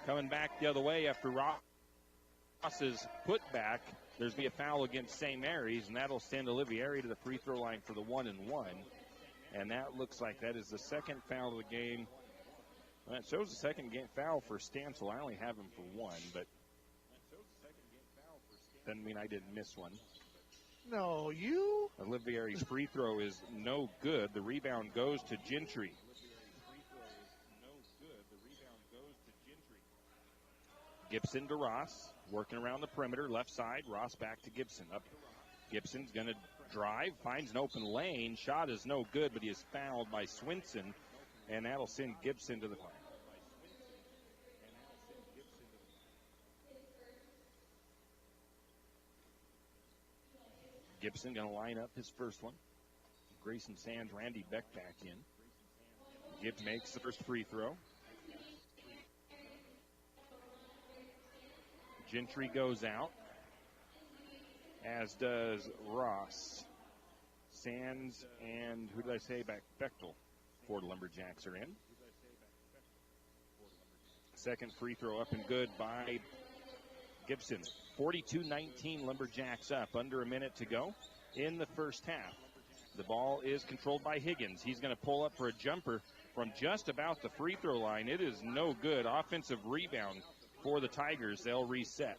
[SPEAKER 2] Coming back the other way after Ross's putback. There's be a foul against St. Mary's, and that'll send Olivieri to the free throw line for the 1-and-1. And that looks like that is the second foul of the game. Well, that shows the second game foul for Stansel. I only have him for one, but doesn't mean I didn't miss one.
[SPEAKER 3] No, you?
[SPEAKER 2] Olivieri's free throw is no good. The rebound goes to Gentry. Gibson to Ross, working around the perimeter, left side. Ross back to Gibson. Up, Gibson's going to drive, finds an open lane. Shot is no good, but he is fouled by Swinson, and that'll send Gibson to the line. Gibson going to line up his first one. Grayson Sands, Randy Beck back in. Gibbs makes the first free throw. Gentry goes out, as does Ross. Sands and, who did I say, Bechtel for the Lumberjacks are in. Second free throw up and good by Gibson. 42-19 Lumberjacks up, under a minute to go in the first half. The ball is controlled by Higgins. He's going to pull up for a jumper from just about the free throw line. It is no good. Offensive rebound for the Tigers. They'll reset.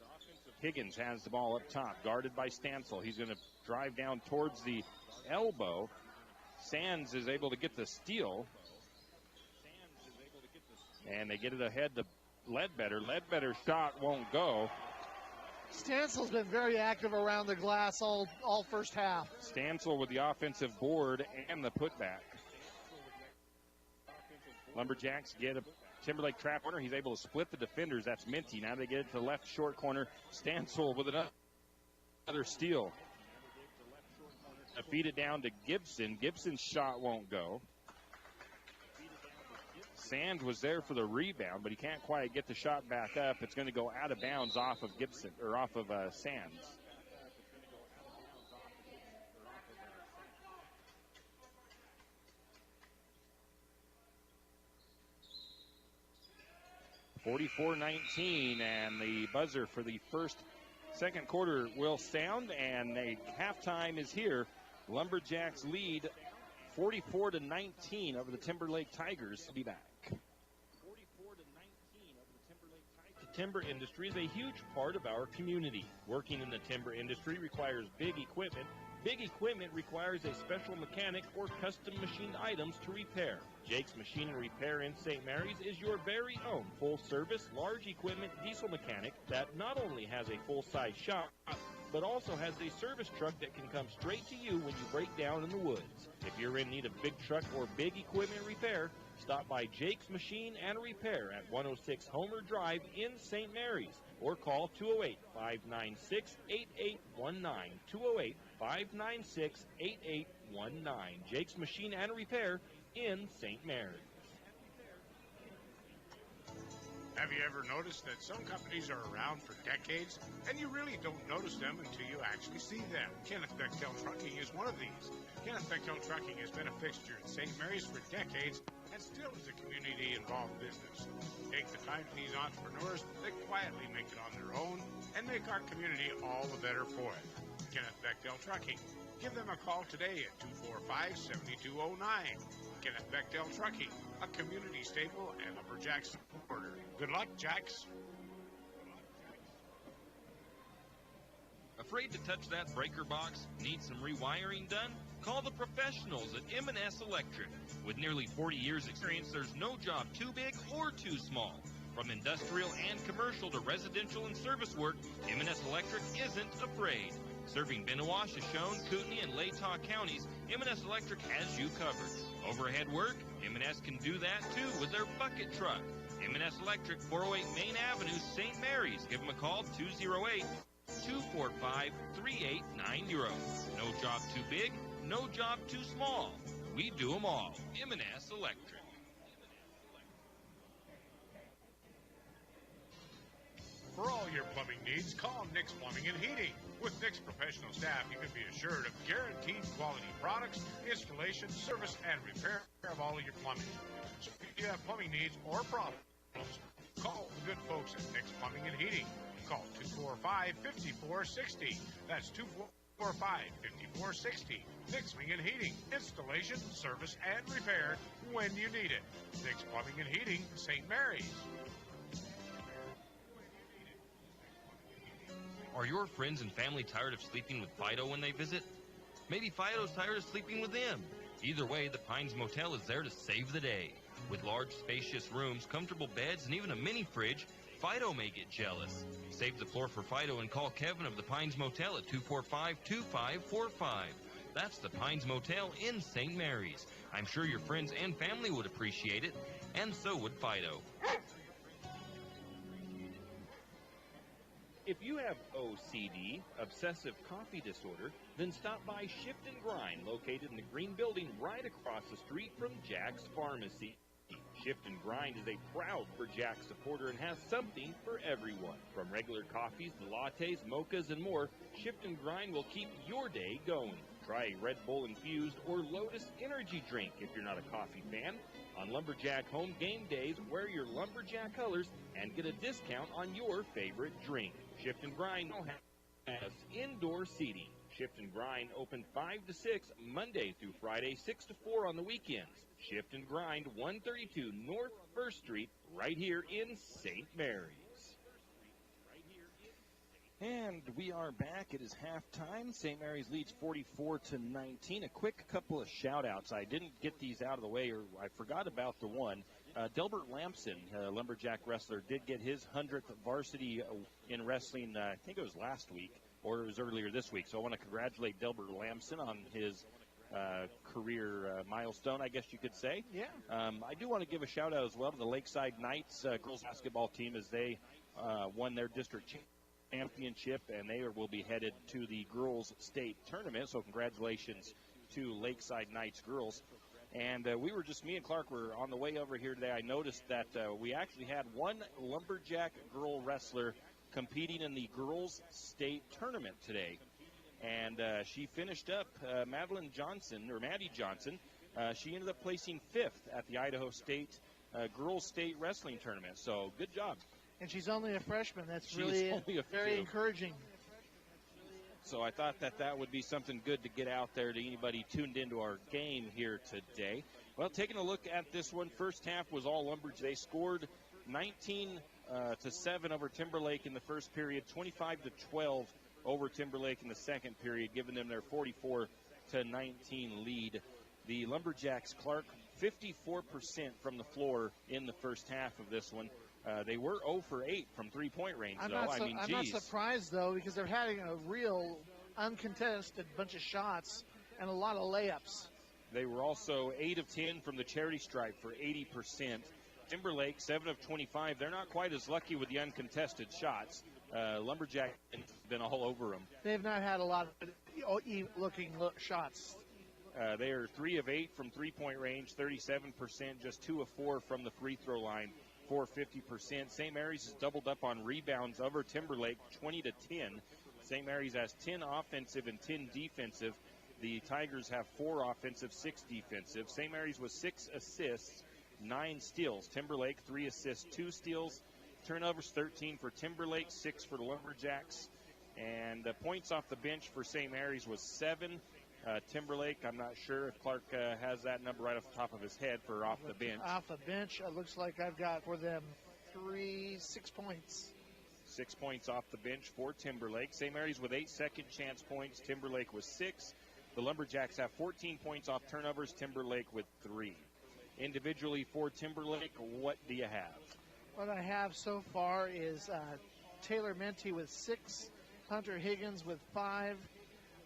[SPEAKER 2] Higgins has the ball up top, guarded by Stansel. He's going to drive down towards the elbow. Sands is able to get the steal. And they get it ahead to Ledbetter. Ledbetter's shot won't go.
[SPEAKER 3] Stansel's been very active around the glass all first half.
[SPEAKER 2] Stansel with the offensive board and the putback. Lumberjacks get a Timberlake trap corner. He's able to split the defenders. That's Minty. Now they get it to the left short corner. Stansel with another steal. Feed it down to Gibson. Gibson's shot won't go. Sand was there for the rebound, but he can't quite get the shot back up. It's going to go out of bounds off of Gibson, or off of Sands. (44-19), and the buzzer for the second quarter will sound, and a halftime is here. Lumberjacks lead 44-19 over the Timberlake Tigers. Be back.
[SPEAKER 13] The timber industry is a huge part of our community. Working in the timber industry requires big equipment. Big equipment requires a special mechanic or custom machined items to repair. Jake's Machine and Repair in St. Mary's is your very own full-service, large equipment diesel mechanic that not only has a full-size shop, but also has a service truck that can come straight to you when you break down in the woods. If you're in need of big truck or big equipment repair, stop by Jake's Machine and Repair at 106 Homer Drive in St. Mary's, or call 208-596-8819, 208-596-8819, Jake's Machine and Repair in St. Mary's.
[SPEAKER 14] Have you ever noticed that some companies are around for decades, and you really don't notice them until you actually see them? Kenneth Bechtel Trucking is one of these. Kenneth Bechtel Trucking has been a fixture in St. Mary's for decades and still is a community-involved business. Take the time to these entrepreneurs that quietly make it on their own and make our community all the better for it. Kenneth Bechtel Trucking. Give them a call today at 245-7209. Kenneth Bechtel Trucking, a community staple and lumberjack supporter. Good luck, Jacks.
[SPEAKER 1] Afraid to touch that breaker box? Need some rewiring done? Call the professionals at M&S Electric. With nearly 40 years experience, there's no job too big or too small. From industrial and commercial to residential and service work, M&S Electric isn't afraid. Serving Bennewash, Shoshone, Kootenai, and Latah counties, M&S Electric has you covered. Overhead work, M&S can do that too with their bucket truck. M&S Electric, 408 Main Avenue, St. Mary's. Give them a call, 208-245-3890. No job too big, no job too small. We do them all. M&S Electric.
[SPEAKER 14] For all your plumbing needs, call Nick's Plumbing and Heating. With Nick's professional staff, you can be assured of guaranteed quality products, installation, service, and repair of all of your plumbing. So if you have plumbing needs or problems, call the good folks at Nick's Plumbing and Heating. Call 245-5460. That's 245-5460. Nick's Plumbing and Heating. Installation, service, and repair when you need it. Nick's Plumbing and Heating, St. Mary's.
[SPEAKER 1] Are your friends and family tired of sleeping with Fido when they visit? Maybe Fido's tired of sleeping with them. Either way, the Pines Motel is there to save the day. With large, spacious rooms, comfortable beds, and even a mini fridge, Fido may get jealous. Save the floor for Fido and call Kevin of the Pines Motel at 245-2545. That's the Pines Motel in St. Mary's. I'm sure your friends and family would appreciate it, and so would Fido.
[SPEAKER 2] If you have OCD, obsessive coffee disorder, then stop by Shift and Grind, located in the green building right across the street from Jack's Pharmacy. Shift and Grind is a proud for Jack supporter and has something for everyone. From regular coffees to lattes, mochas, and more, Shift and Grind will keep your day going. Try a Red Bull infused or Lotus energy drink if you're not a coffee fan. On Lumberjack home game days, wear your Lumberjack colors and get a discount on your favorite drink. Shift and Grind has indoor seating. Shift and Grind open 5 to 6 Monday through Friday, 6 to 4 on the weekends. Shift and Grind, 132 North 1st Street, right here in St. Mary's. And we are back. It is halftime. St. Mary's leads 44-19. A quick couple of shout-outs. I didn't get these out of the way, or I forgot about the one. Delbert Lamson, Lumberjack wrestler, did get his 100th varsity in wrestling, I think it was last week, or it was earlier this week. So I want to congratulate Delbert Lamson on his career milestone, I guess you could say.
[SPEAKER 3] Yeah.
[SPEAKER 2] I do want to give a shout-out as well to the Lakeside Knights girls basketball team as they won their district championship, and they will be headed to the girls' state tournament. So congratulations to Lakeside Knights girls. And me and Clark were on the way over here today. I noticed that we actually had one Lumberjack girl wrestler competing in the girls' state tournament today. And she finished up, Maddie Johnson. She ended up placing 5th at the Idaho State girls' state wrestling tournament. So good job.
[SPEAKER 3] And she's only a freshman. That's really very encouraging.
[SPEAKER 2] So I thought that would be something good to get out there to anybody tuned into our game here today. Well, taking a look at this one, first half was all Lumberjacks. They scored 19-7 over Timberlake in the first period, 25-12 over Timberlake in the second period, giving them their 44-19 lead. The Lumberjacks, Clark, 54% from the floor in the first half of this one. They were 0 for 8 from three-point range,
[SPEAKER 3] I'm
[SPEAKER 2] though.
[SPEAKER 3] not surprised, though, because they're having a real uncontested bunch of shots and a lot of layups.
[SPEAKER 2] They were also 8 of 10 from the charity stripe for 80%. Timberlake, 7 of 25. They're not quite as lucky with the uncontested shots. Lumberjack has been all over them.
[SPEAKER 3] They've not had a lot of looking shots.
[SPEAKER 2] They are 3 of 8 from three-point range, 37%, just 2 of 4 from the free throw line for 50%. St. Mary's has doubled up on rebounds over Timberlake, 20-10. St. Mary's has 10 offensive and 10 defensive. The Tigers have 4 offensive, 6 defensive. St. Mary's with 6 assists, 9 steals. Timberlake, 3 assists, 2 steals. Turnovers, 13 for Timberlake, 6 for the Lumberjacks. And points off the bench for St. Mary's was 7. Timberlake, I'm not sure if Clark has that number right off the top of his head for off the bench.
[SPEAKER 3] Off the bench, it looks like I've got for them 6 points.
[SPEAKER 2] 6 points off the bench for Timberlake. St. Mary's with 8 second chance points. Timberlake with 6. The Lumberjacks have 14 points off turnovers. Timberlake with 3. Individually for Timberlake, what do you have?
[SPEAKER 3] What I have so far is Taylor Menti with 6, Hunter Higgins with 5.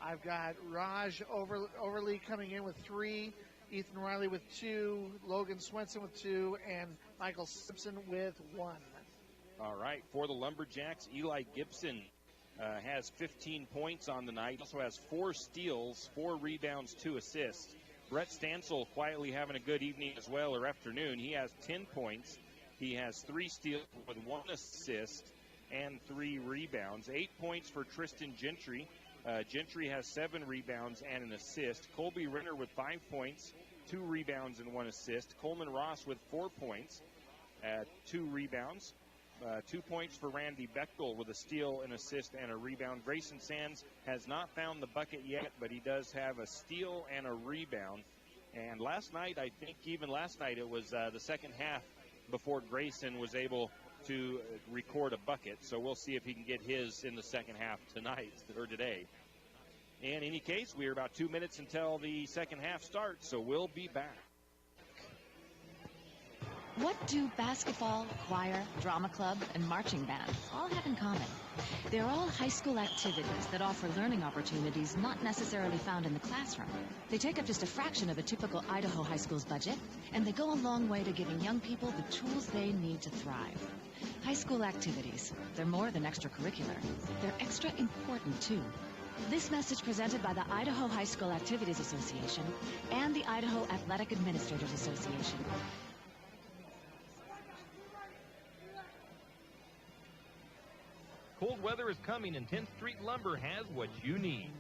[SPEAKER 3] I've got Raj Overly coming in with 3, Ethan Riley with 2, Logan Swenson with 2, and Michael Simpson with 1.
[SPEAKER 2] All right, for the Lumberjacks, Eli Gibson has 15 points on the night. Also has 4 steals, 4 rebounds, 2 assists. Brett Stansel quietly having a good evening as well, or afternoon. He has 10 points. He has 3 steals with 1 assist and 3 rebounds. 8 points for Tristan Gentry. Gentry has 7 rebounds and an assist. Colby Renner with 5 points, 2 rebounds and 1 assist. Coleman Ross with 4 points, 2 rebounds. 2 points for Randy Bechtel with a steal, an assist, and a rebound. Grayson Sands has not found the bucket yet, but he does have a steal and a rebound. And last night, I think even last night, it was the second half before Grayson was able to record a bucket. So we'll see if he can get his in the second half tonight or today. In any case, we are about 2 minutes until the second half starts, so we'll be back.
[SPEAKER 15] What do basketball, choir, drama club, and marching band all have in common? They're all high school activities that offer learning opportunities not necessarily found in the classroom. They take up just a fraction of a typical Idaho high school's budget, and they go a long way to giving young people the tools they need to thrive. High school activities, they're more than extracurricular. They're extra important, too. This message presented by the Idaho High School Activities Association and the Idaho Athletic Administrators Association.
[SPEAKER 13] Cold weather is coming, and 10th Street Lumber has what you need.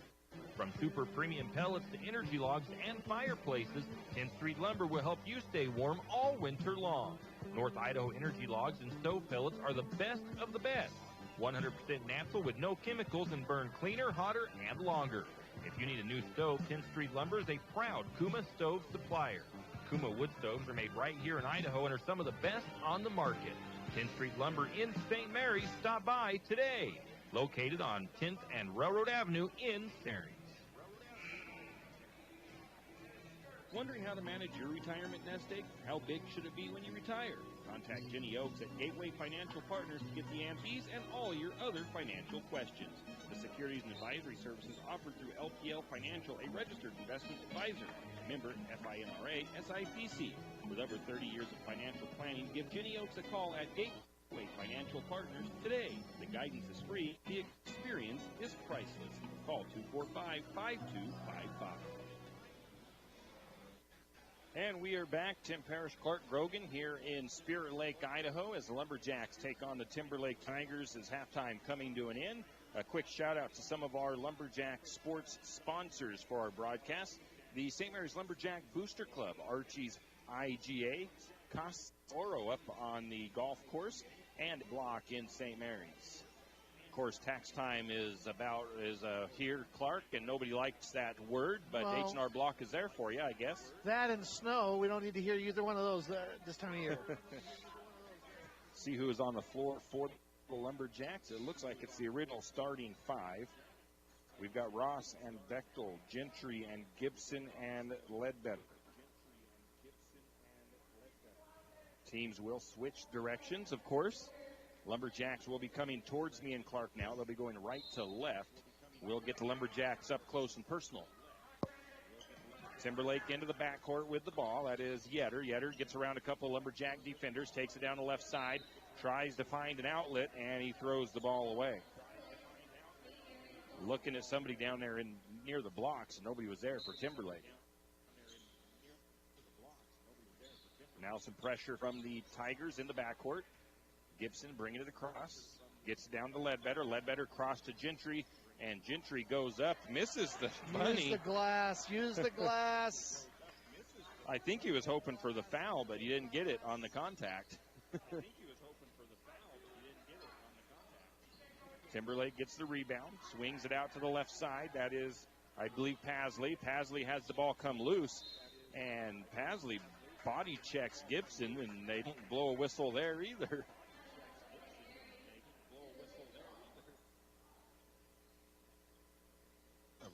[SPEAKER 13] From super premium pellets to energy logs and fireplaces, 10th Street Lumber will help you stay warm all winter long. North Idaho energy logs and stove pellets are the best of the best. 100% natural with no chemicals and burn cleaner, hotter, and longer. If you need a new stove, 10th Street Lumber is a proud Kuma stove supplier. Kuma wood stoves are made right here in Idaho and are some of the best on the market. 10th Street Lumber in St. Mary's. Stop by today. Located on 10th and Railroad Avenue in Ceres.
[SPEAKER 2] Wondering how to manage your retirement nest egg? How big should it be when you retire? Contact Jenny Oaks at Gateway Financial Partners to get the answers and all your other financial questions. The securities and advisory services offered through LPL Financial, a registered investment advisor. Member FINRA SIPC. With over 30 years of financial planning, give Jenny Oaks a call at Gateway Financial Partners today. The guidance is free. The experience is priceless. Call 245-5255. And we are back. Tim Parrish, Clark Grogan here in Spirit Lake, Idaho, as the Lumberjacks take on the Timberlake Tigers as halftime coming to an end. A quick shout out to some of our Lumberjack sports sponsors for our broadcast. The St. Mary's Lumberjack Booster Club, Archie's IGA, Oro up on the golf course, and Block in St. Mary's. Of course, tax time is here, Clark, and nobody likes that word, but
[SPEAKER 3] well,
[SPEAKER 2] H&R Block is there for you, I guess.
[SPEAKER 3] That and snow, we don't need to hear either one of those this time of year.
[SPEAKER 2] See who is on the floor for the Lumberjacks. It looks like it's the original starting five. We've got Ross and Bechtel, Gentry and Gibson and Ledbetter. Teams will switch directions, of course. Lumberjacks will be coming towards me and Clark now. They'll be going right to left. We'll get the Lumberjacks up close and personal. Timberlake into the backcourt with the ball. That is Yetter. Yetter gets around a couple of Lumberjack defenders, takes it down the left side, tries to find an outlet, and he throws the ball away. Looking at somebody down there near the blocks. Nobody was there for Timberlake. Now some pressure from the Tigers in the backcourt. Gibson bringing it across. Gets down to Ledbetter. Ledbetter cross to Gentry. And Gentry goes up. Misses the bunny.
[SPEAKER 3] Use the glass. Use the glass.
[SPEAKER 2] I think he was hoping for the foul, but he didn't get it on the contact. Timberlake gets the rebound. Swings it out to the left side. That is, I believe, Pasley. Pasley has the ball come loose. And Pasley body checks Gibson, and they don't blow a whistle there either.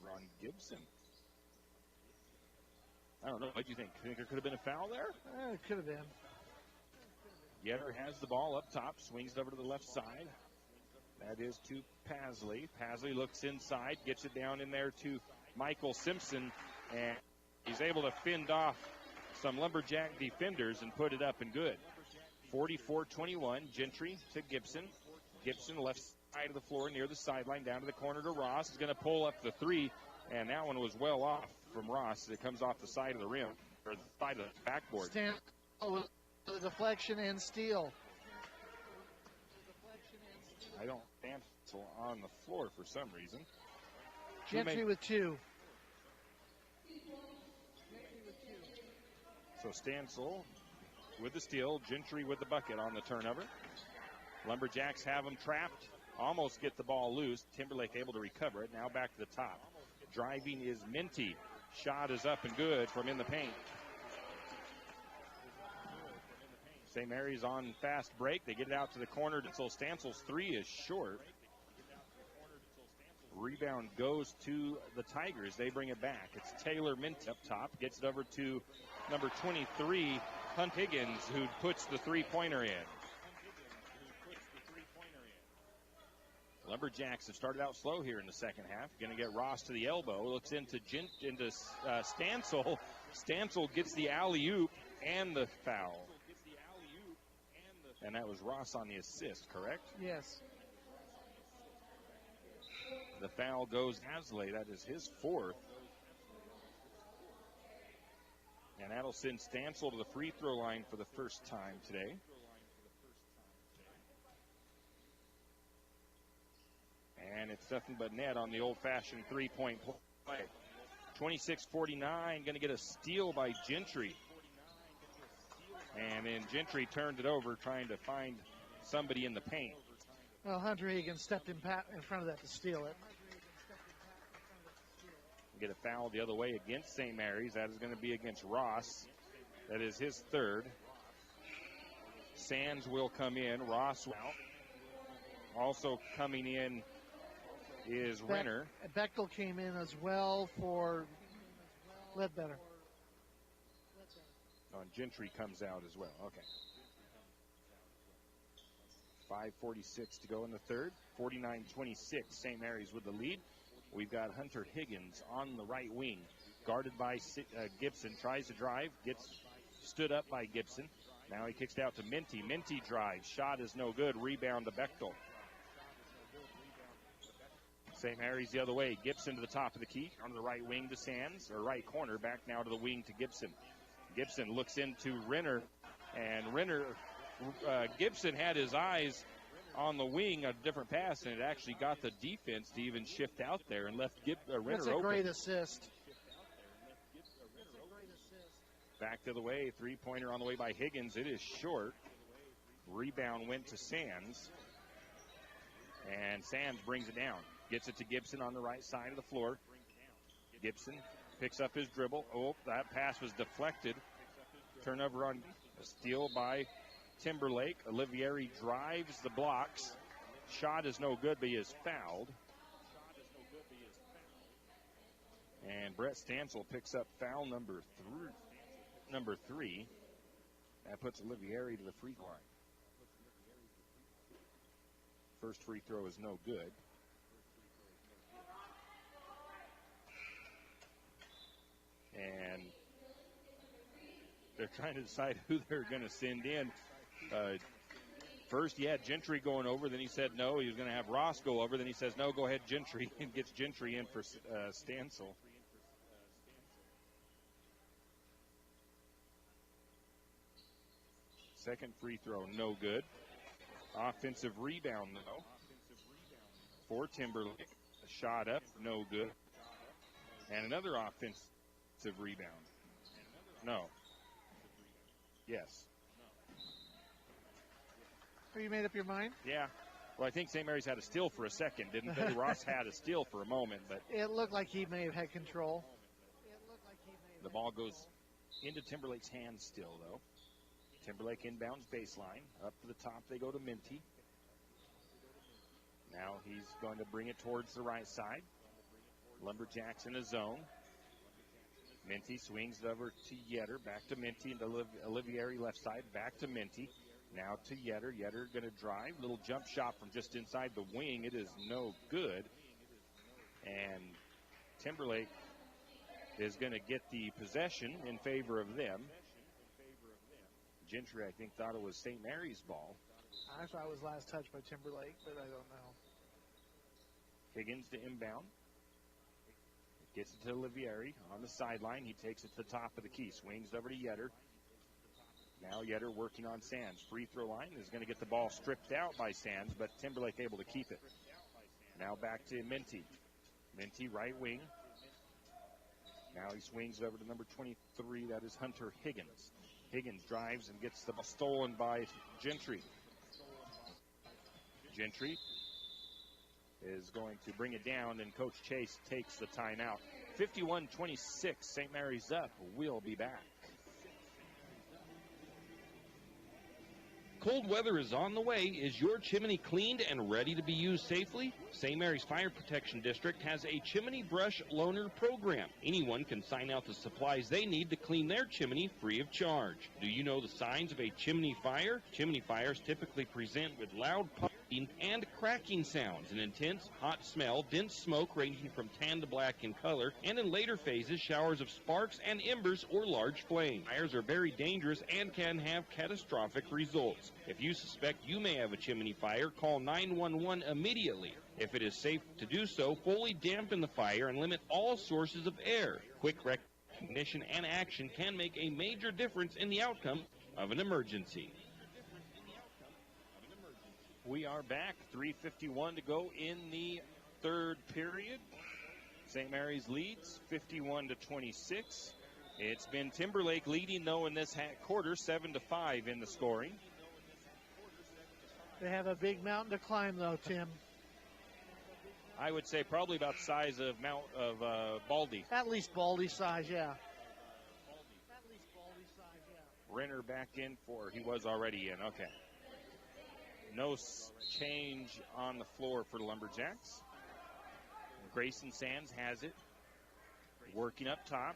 [SPEAKER 2] Ron Gibson. I don't know. What do you think? Think there could have been a foul there?
[SPEAKER 3] It could have been.
[SPEAKER 2] Yetter has the ball up top, swings it over to the left side. That is to Pasley. Pasley looks inside, gets it down in there to Michael Simpson, and he's able to fend off some Lumberjack defenders and put it up and good. 44-21, Gentry to Gibson. Gibson left side of the floor near the sideline, down to the corner to Ross. He's going to pull up the three, and that one was well off from Ross. It comes off the side of the rim, or the side of the backboard.
[SPEAKER 3] Stand with the deflection and steal.
[SPEAKER 2] I don't stand on the floor for some reason.
[SPEAKER 3] Gentry with two.
[SPEAKER 2] So Stansel with the steal, Gentry with the bucket on the turnover. Lumberjacks have them trapped, almost get the ball loose. Timberlake able to recover it. Now back to the top. Driving is Minty. Shot is up and good from in the paint. St. Mary's on fast break. They get it out to the corner. So Stansel's three is short. Rebound goes to the Tigers. They bring it back. It's Taylor Minty up top. Gets it over to number 23, Hunt Higgins, who puts the three-pointer in. Lumberjacks have started out slow here in the second half. Going to get Ross to the elbow. Looks into Stansel. Stansel gets the alley-oop and the foul. And that was Ross on the assist, correct?
[SPEAKER 3] Yes.
[SPEAKER 2] The foul goes Hasley. That is his fourth. And that'll send Stansel to the free throw line for the first time today. And it's nothing but net on the old-fashioned three-point play. 26-49, going to get a steal by Gentry. And then Gentry turned it over, trying to find somebody in the paint.
[SPEAKER 3] Well, Hunter Higgins stepped in front of that to steal it.
[SPEAKER 2] Get a foul the other way against St. Mary's. That is going to be against Ross. That is his third. Sands will come in. Ross out. Also coming in is Renner.
[SPEAKER 3] Bechtel came in as well for Ledbetter.
[SPEAKER 2] Gentry comes out as well. Okay. 5:46 to go in the third. 49-26. St. Mary's with the lead. We've got Hunter Higgins on the right wing, guarded by Gibson. Tries to drive, gets stood up by Gibson. Now he kicks it out to Minty. Minty drives. Shot is no good. Rebound to Bechtel. St. Mary's the other way. Gibson to the top of the key. On the right wing to Sands, or right corner. Back now to the wing to Gibson. Gibson looks into Renner, and Gibson had his eyes on the wing, a different pass, and it actually got the defense to even shift out there and left Renner open.
[SPEAKER 3] That's a great assist.
[SPEAKER 2] Back to the way, three-pointer on the way by Higgins. It is short. Rebound went to Sands. And Sands brings it down. Gets it to Gibson on the right side of the floor. Gibson picks up his dribble. Oh, that pass was deflected. Turnover on a steal by Timberlake. Olivieri drives the blocks. Shot is no good, but he is fouled. And Brett Stansel picks up foul number three. That puts Olivieri to the free line. First free throw is no good. And they're trying to decide who they're going to send in. First, he had Gentry going over. Then he said no. He was going to have Ross go over. Then he says, no, go ahead, Gentry, and gets Gentry in for Stansel. Second free throw, no good. Offensive rebound, though, for Timberlake. A shot up, no good. And another offensive rebound. No. Yes.
[SPEAKER 3] Have you made up your mind?
[SPEAKER 2] Yeah. Well, I think St. Mary's had a steal for a second, didn't they? Ross had a steal for a moment, but
[SPEAKER 3] it looked like he may have had control.
[SPEAKER 2] The ball goes into Timberlake's hands still, though. Timberlake inbounds baseline. Up to the top they go to Minty. Now he's going to bring it towards the right side. Lumberjacks in a zone. Minty swings it over to Yetter. Back to Minty and Olivieri left side. Back to Minty. Now to Yetter. Yetter going to drive. Little jump shot from just inside the wing. It is no good. And Timberlake is going to get the possession in favor of them. Gentry, I think, thought it was St. Mary's ball.
[SPEAKER 3] I thought it was last touch by Timberlake, but I don't know.
[SPEAKER 2] Higgins to inbound. Gets it to Olivieri on the sideline. He takes it to the top of the key. Swings over to Yetter. Now Yetter working on Sands. Free throw line is going to get the ball stripped out by Sands, but Timberlake able to keep it. Now back to Minty. Minty right wing. Now he swings over to number 23. That is Hunter Higgins. Higgins drives and gets the ball stolen by Gentry. Gentry is going to bring it down, and Coach Chase takes the timeout. 51-26, St. Mary's up. We'll be back.
[SPEAKER 13] Cold weather is on the way. Is your chimney cleaned and ready to be used safely? St. Mary's Fire Protection District has a chimney brush loaner program. Anyone can sign out the supplies they need to clean their chimney free of charge. Do you know the signs of a chimney fire? Chimney fires typically present with loud puffing and cracking sounds, an intense hot smell, dense smoke ranging from tan to black in color, and in later phases, showers of sparks and embers or large flames. Fires are very dangerous and can have catastrophic results. If you suspect you may have a chimney fire, call 911 immediately. If it is safe to do so, fully dampen the fire and limit all sources of air. Quick recognition and action can make a major difference in the outcome of an emergency.
[SPEAKER 2] We are back. 3:51 to go in the third period. St. Mary's leads 51-26. It's been Timberlake leading, though, in this quarter, 7-5 in the scoring.
[SPEAKER 3] They have a big mountain to climb, though, Tim.
[SPEAKER 2] I would say probably about the size of Baldy.
[SPEAKER 3] At least Baldy size, yeah.
[SPEAKER 2] Renner back in he was already in, okay. No change on the floor for the Lumberjacks. Grayson Sands has it. Working up top.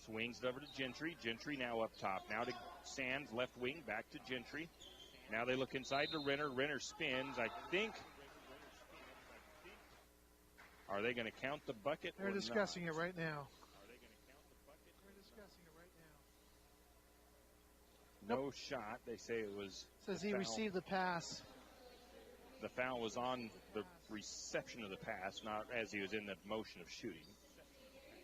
[SPEAKER 2] Swings it over to Gentry. Gentry now up top. Now to Sands, left wing, back to Gentry. Now they look inside to Renner. Renner spins, I think. Are they going to count the bucket?
[SPEAKER 3] They're discussing it right now.
[SPEAKER 2] No shot. They say it was.
[SPEAKER 3] Says he received the pass.
[SPEAKER 2] The foul was on the reception of the pass, not as he was in the motion of shooting.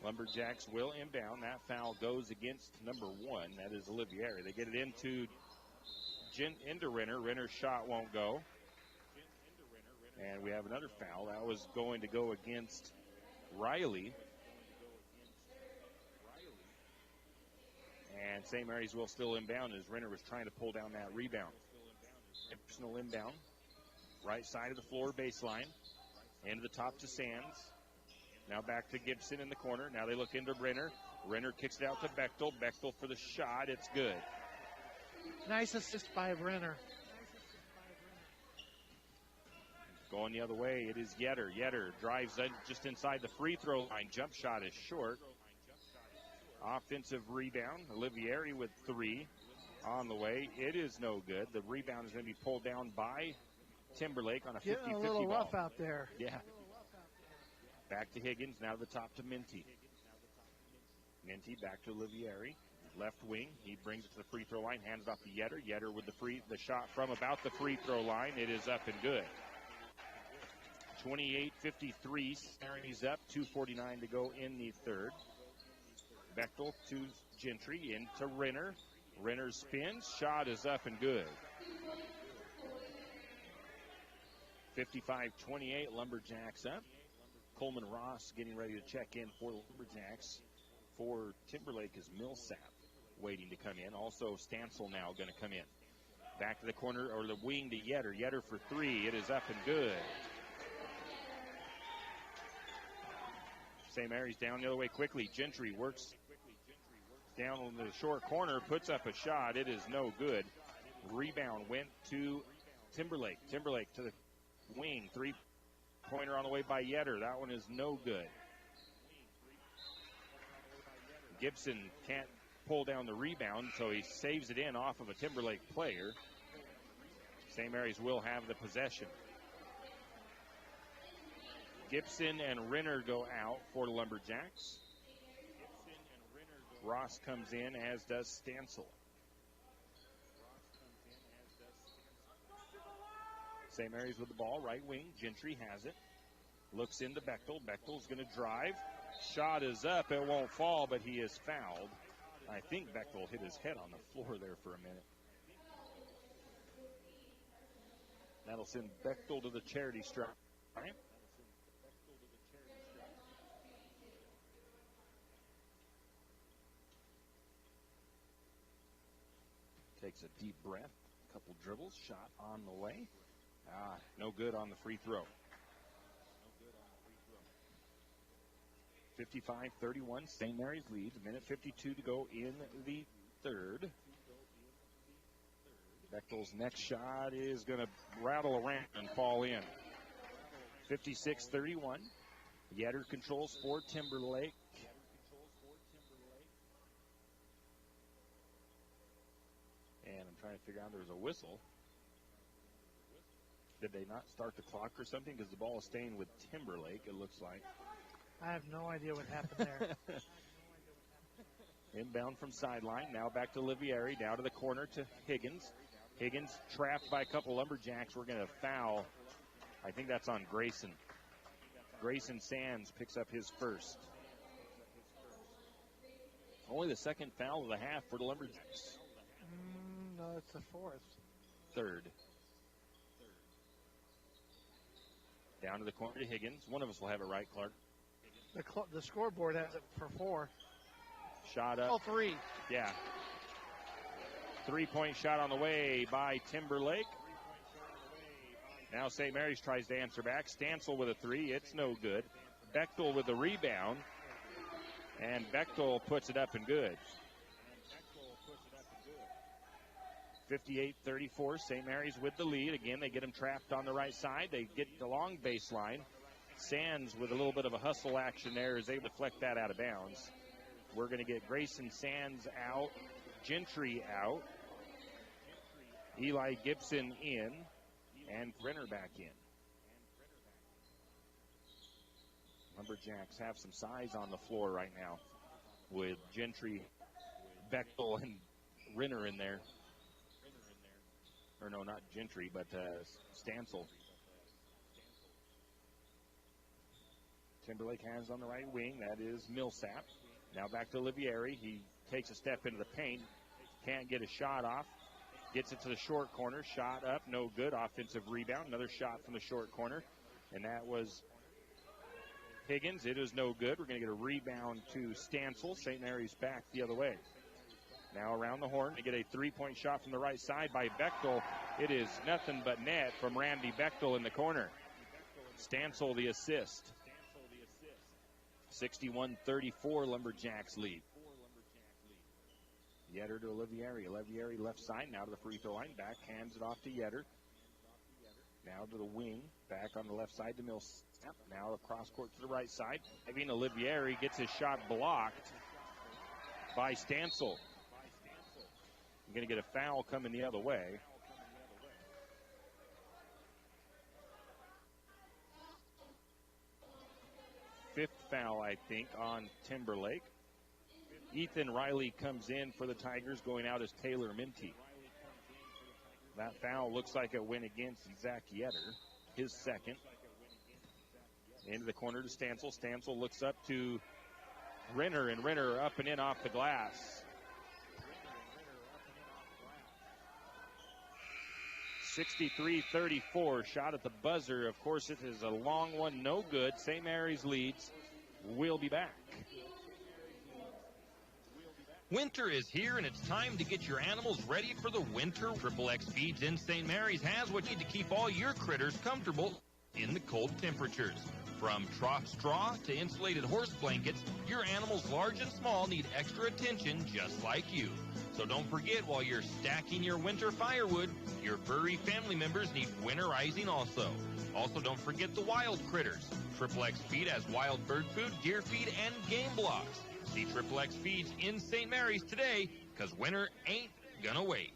[SPEAKER 2] Lumberjacks will inbound. That foul goes against number 1. That is Olivieri. They get it into Renner. Renner's shot won't go. And we have another foul. That was going to go against Riley. And St. Mary's will still inbound as Renner was trying to pull down that rebound. Personal inbound. Right side of the floor baseline. Into the top to Sands. Now back to Gibson in the corner. Now they look into Renner. Renner kicks it out to Bechtel. Bechtel for the shot. It's good.
[SPEAKER 3] Nice assist by Renner.
[SPEAKER 2] Going the other way, it is Yetter. Yetter drives in just inside the free throw line. Jump shot is short. Offensive rebound. Olivieri with 3 on the way. It is no good. The rebound is going to be pulled down by Timberlake on a 50-50 ball.
[SPEAKER 3] Getting a little rough out there.
[SPEAKER 2] Yeah. Back to Higgins. Now to the top to Minty. Minty back to Olivieri. Left wing. He brings it to the free throw line. Hands it off to Yetter. Yetter with the shot from about the free throw line. It is up and good. 28-53. Mary's up. 2:49 to go in the third. Bechtel to Gentry. Into Renner. Renner spins. Shot is up and good. 55-28. Lumberjacks up. Coleman Ross getting ready to check in for the Lumberjacks. For Timberlake is Millsap waiting to come in. Also Stansel now going to come in. Back to the corner or the wing to Yetter. Yetter for 3. It is up and good. St. Mary's down the other way quickly. Gentry works down on the short corner, puts up a shot. It is no good. Rebound went to Timberlake. Timberlake to the wing. 3-pointer on the way by Yetter. That one is no good. Gibson can't pull down the rebound, so he saves it in off of a Timberlake player. St. Mary's will have the possession. Gibson and Renner go out for the Lumberjacks. Ross comes in, as does Stansel. St. Mary's with the ball, right wing. Gentry has it. Looks into Bechtel. Bechtel's going to drive. Shot is up. It won't fall, but he is fouled. I think Bechtel hit his head on the floor there for a minute. That'll send Bechtel to the charity stripe. Takes a deep breath, a couple dribbles, shot on the way. No good on the free throw. 55-31, St. Mary's leads. Minute 52 to go in the third. Bechtel's next shot is going to rattle around and fall in. 56-31. Yetter controls for Timberlake. And I'm trying to figure out, there was a whistle. Did they not start the clock or something? Because the ball is staying with Timberlake, it looks like.
[SPEAKER 3] I have no idea what happened there.
[SPEAKER 2] Inbound from sideline. Now back to Olivieri. Down to the corner to Higgins. Higgins trapped by a couple Lumberjacks. We're going to foul. I think that's on Grayson. Grayson Sands picks up his first. Only the second foul of the half for the Lumberjacks.
[SPEAKER 3] No, it's the fourth.
[SPEAKER 2] Third. Down to the corner to Higgins. One of us will have it right, Clark.
[SPEAKER 3] The scoreboard has it for 4.
[SPEAKER 2] Shot up.
[SPEAKER 3] Oh, 3.
[SPEAKER 2] Yeah. 3-point shot on the way by Timberlake. Now St. Mary's tries to answer back. Stansel with a 3. It's no good. Bechtel with the rebound. And Bechtel puts it up and good. 58-34. St. Mary's with the lead. Again, they get him trapped on the right side. They get the long baseline. Sands, with a little bit of a hustle action there, is able to deflect that out of bounds. We're going to get Grayson Sands out, Gentry out, Eli Gibson in, and Renner back in. Lumberjacks have some size on the floor right now with Gentry, Bechtel, and Renner in there. Or no, not Gentry, but Stansel. Timberlake has on the right wing. That is Millsap. Now back to Olivieri. He takes a step into the paint. Can't get a shot off. Gets it to the short corner. Shot up. No good. Offensive rebound. Another shot from the short corner. And that was Higgins. It is no good. We're going to get a rebound to Stansel. St. Mary's back the other way. Now around the horn to get a three-point shot from the right side by Bechtel. It is nothing but net from Randy Bechtel in the corner. Stansel the assist. 61-34 Lumberjacks lead. Yetter to Olivieri. Olivieri left side now to the free throw line. Back hands it off to Yetter. Now to the wing. Back on the left side to Millsap. Now across court to the right side. Having Olivieri gets his shot blocked by Stansel. You're going to get a foul coming the other way. Fifth foul, I think, on Timberlake. Ethan Riley comes in for the Tigers, going out as Taylor Minty. That foul looks like it went against Zach Yetter, his second. Into the corner to Stansel. Stansel looks up to Renner, and Renner up and in off the glass. 63-34, shot at the buzzer. Of course, it is a long one, no good. St. Mary's leads. We'll be back.
[SPEAKER 1] Winter is here, and it's time to get your animals ready for the winter. XXX Feeds in St. Mary's has what you need to keep all your critters comfortable in the cold temperatures. From trough straw to insulated horse blankets, your animals large and small need extra attention just like you. So don't forget, while you're stacking your winter firewood, your furry family members need winterizing also. Also, don't forget the wild critters. XXX Feed has wild bird food, deer feed, and game blocks. See XXX Feeds in St. Mary's today, because winter ain't gonna wait.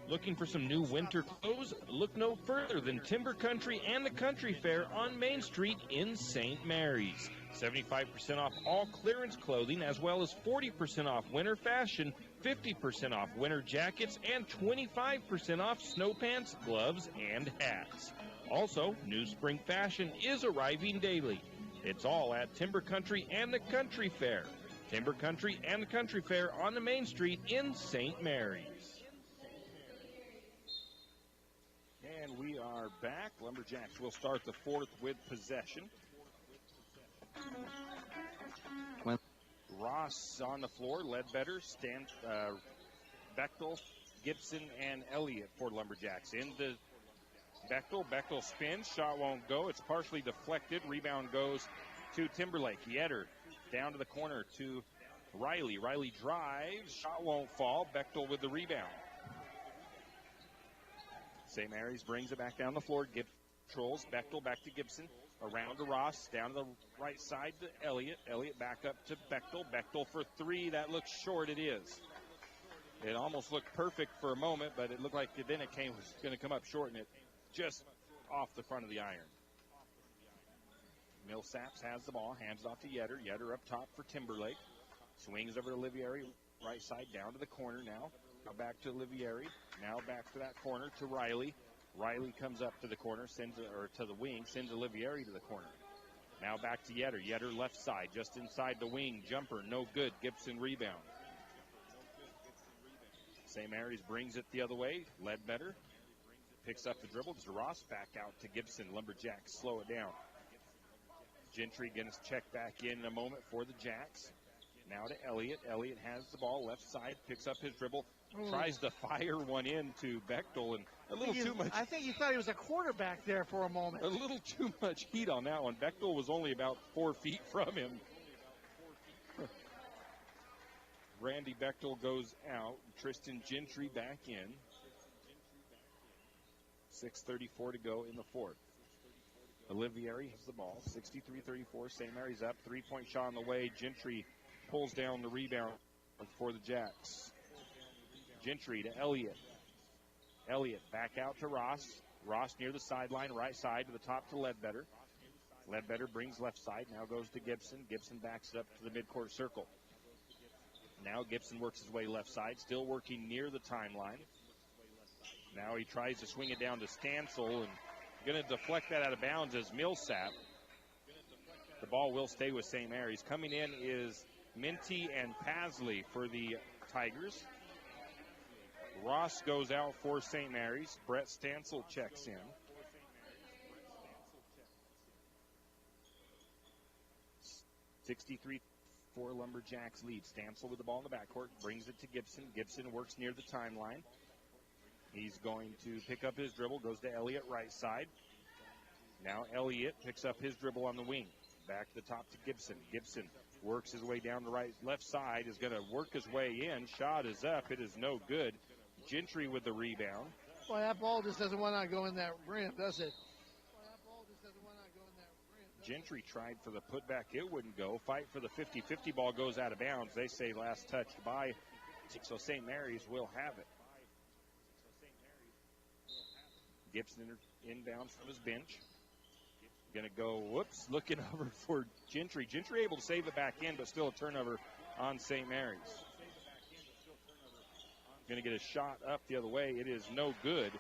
[SPEAKER 13] Looking for some new winter clothes? Look no further than Timber Country and the Country Fair on Main Street in St. Mary's. 75% off all clearance clothing, as well as 40% off winter fashion, 50% off winter jackets, and 25% off snow pants, gloves, and hats. Also, new spring fashion is arriving daily. It's all at Timber Country and the Country Fair. Timber Country and the Country Fair on the Main Street in St. Mary's.
[SPEAKER 2] And we are back. Lumberjacks will start the fourth with possession. Ross on the floor, Ledbetter, Bechtel, Gibson, and Elliott for Lumberjacks. Into Bechtel. Bechtel spins. Shot won't go. It's partially deflected. Rebound goes to Timberlake. Yetter down to the corner to Riley. Riley drives. Shot won't fall. Bechtel with the rebound. St. Mary's brings it back down the floor. Gibson controls. Bechtel back to Gibson. Around to Ross. Down to the right side to Elliott. Elliott back up to Bechtel. Bechtel for three. That looks short. It is. It almost looked perfect for a moment, but it looked like was going to come up short, and it just off the front of the iron. Millsaps has the ball. Hands off to Yetter. Yetter up top for Timberlake. Swings over to Olivieri. Right side down to the corner now. Now back to Olivieri. Now back to that corner to Riley. Riley comes up to the corner, to the wing, sends Olivieri to the corner. Now back to Yetter. Yetter left side, just inside the wing. Jumper, no good. Gibson rebound. St. Mary's brings it the other way. Ledbetter picks up the dribble. To Ross, back out to Gibson. Lumberjacks slow it down. Gentry going to check back in a moment for the Jacks. Now to Elliott. Elliott has the ball left side, picks up his dribble, tries to fire one into Bechtel, and a little too much.
[SPEAKER 3] I think he thought he was a quarterback there for a moment.
[SPEAKER 2] A little too much heat on that one. Bechtel was only about 4 feet from him. Randy Bechtel goes out. Tristan Gentry back in. 6:34 to go in the fourth. Olivieri has the ball. 63-34. St. Mary's up. 3-point shot on the way. Gentry pulls down the rebound for the Jacks. Gentry to Elliott. Elliott back out to Ross. Ross near the sideline, right side to the top to Ledbetter. Ledbetter brings left side, now goes to Gibson. Gibson backs it up to the midcourt circle. Now Gibson works his way left side, still working near the timeline. Now he tries to swing it down to Stansel, and Going to deflect that out of bounds as Millsap. The ball will stay with St. Mary's. Coming in is Minty and Pasley for the Tigers. Ross goes out for St. Mary's. Brett Stansel checks in. 63-4 Lumberjacks lead. Stansel with the ball in the backcourt. Brings it to Gibson. Gibson works near the timeline. He's going to pick up his dribble. Goes to Elliott right side. Now Elliott picks up his dribble on the wing. Back to the top to Gibson. Gibson works his way down the left side. Is going to work his way in. Shot is up. It is no good. Gentry with the rebound.
[SPEAKER 3] Boy, that ball just doesn't want to go in that rim, does it?
[SPEAKER 2] Gentry tried for the putback. It wouldn't go. Fight for the 50-50 ball goes out of bounds. They say last touched by. So St. Mary's will have it. Gibson inbounds from his bench. Going to go, looking over for Gentry. Gentry able to save it back in, but still a turnover on St. Mary's. Going to get a shot up the other way. It is no good,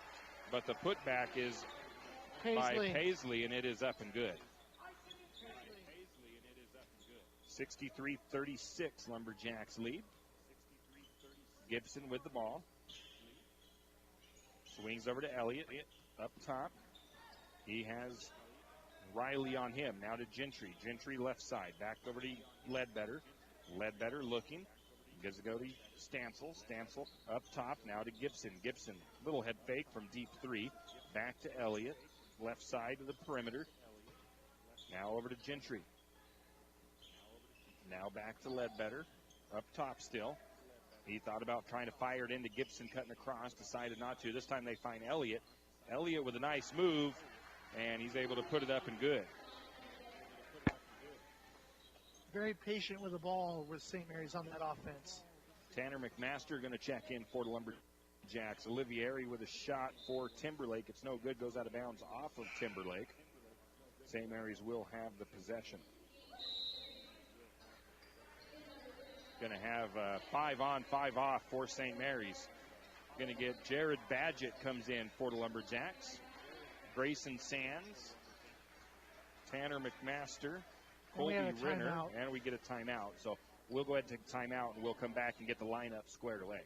[SPEAKER 2] but the putback is by Paisley, and it is up and good. 63-36, Lumberjacks lead. Gibson with the ball. Swings over to Elliott up top. He has Riley on him. Now to Gentry. Gentry left side. Back over to Ledbetter. Ledbetter looking. Gives it go to Stansel. Stansel up top. Now to Gibson. Gibson, little head fake from deep three. Back to Elliott. Left side to the perimeter. Now over to Gentry. Now back to Ledbetter. Up top still. He thought about trying to fire it into Gibson, cutting across. Decided not to. This time they find Elliott. Elliott with a nice move. And he's able to put it up and good.
[SPEAKER 3] Very patient with the ball with St. Mary's on that offense.
[SPEAKER 2] Tanner McMaster going to check in for the Lumberjacks. Olivieri with a shot for Timberlake. It's no good. Goes out of bounds off of Timberlake. St. Mary's will have the possession. Going to have 5 on, 5 off for St. Mary's. Going to get Jared Badgett comes in for the Lumberjacks. Grayson Sands, Tanner McMaster, Colby Renner, and we get a timeout. So we'll go ahead and take a timeout, and we'll come back and get the lineup squared away.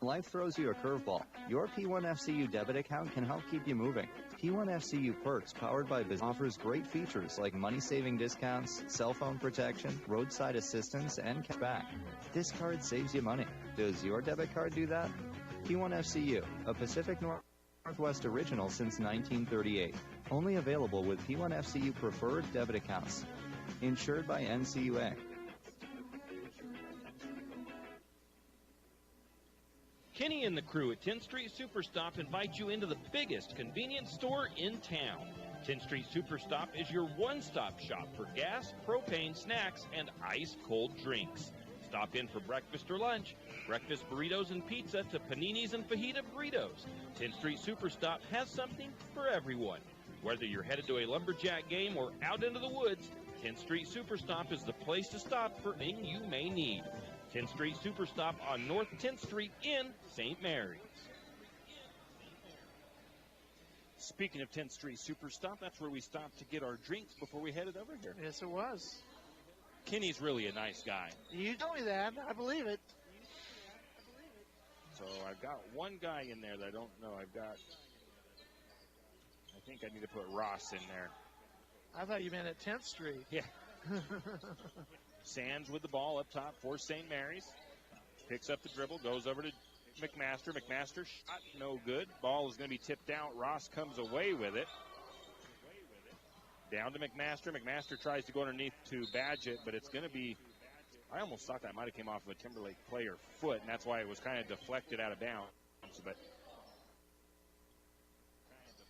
[SPEAKER 4] Life throws you a curveball. Your P1FCU debit account can help keep you moving. P1FCU Perks, powered by Biz, offers great features like money-saving discounts, cell phone protection, roadside assistance, and cashback. This card saves you money. Does your debit card do that? P1FCU, a Pacific Northwest original since 1938. Only available with P1FCU preferred debit accounts. Insured by NCUA.
[SPEAKER 13] Kenny and the crew at 10th Street Superstop invite you into the biggest convenience store in town. 10th Street Superstop is your one-stop shop for gas, propane, snacks, and ice-cold drinks. Stop in for breakfast or lunch, breakfast burritos and pizza to paninis and fajita burritos. 10th Street Superstop has something for everyone. Whether you're headed to a Lumberjack game or out into the woods, 10th Street Superstop is the place to stop for anything you may need. 10th Street Superstop on North 10th Street in St. Mary's. Speaking of 10th Street Superstop, that's where we stopped to get our drinks before we headed over here.
[SPEAKER 3] Yes, it was.
[SPEAKER 13] Kenny's really a nice guy.
[SPEAKER 3] You told me that. I believe it.
[SPEAKER 2] So I've got one guy in there that I don't know. I think I need to put Ross in there.
[SPEAKER 3] I thought you meant at 10th Street.
[SPEAKER 2] Yeah. Sands with the ball up top for St. Mary's. Picks up the dribble, goes over to McMaster. McMaster shot no good. Ball is going to be tipped out. Ross comes away with it. Down to McMaster. McMaster tries to go underneath to Badgett, but it's going to be, I almost thought that might have came off of a Timberlake player foot, and that's why it was kind of deflected out of bounds. But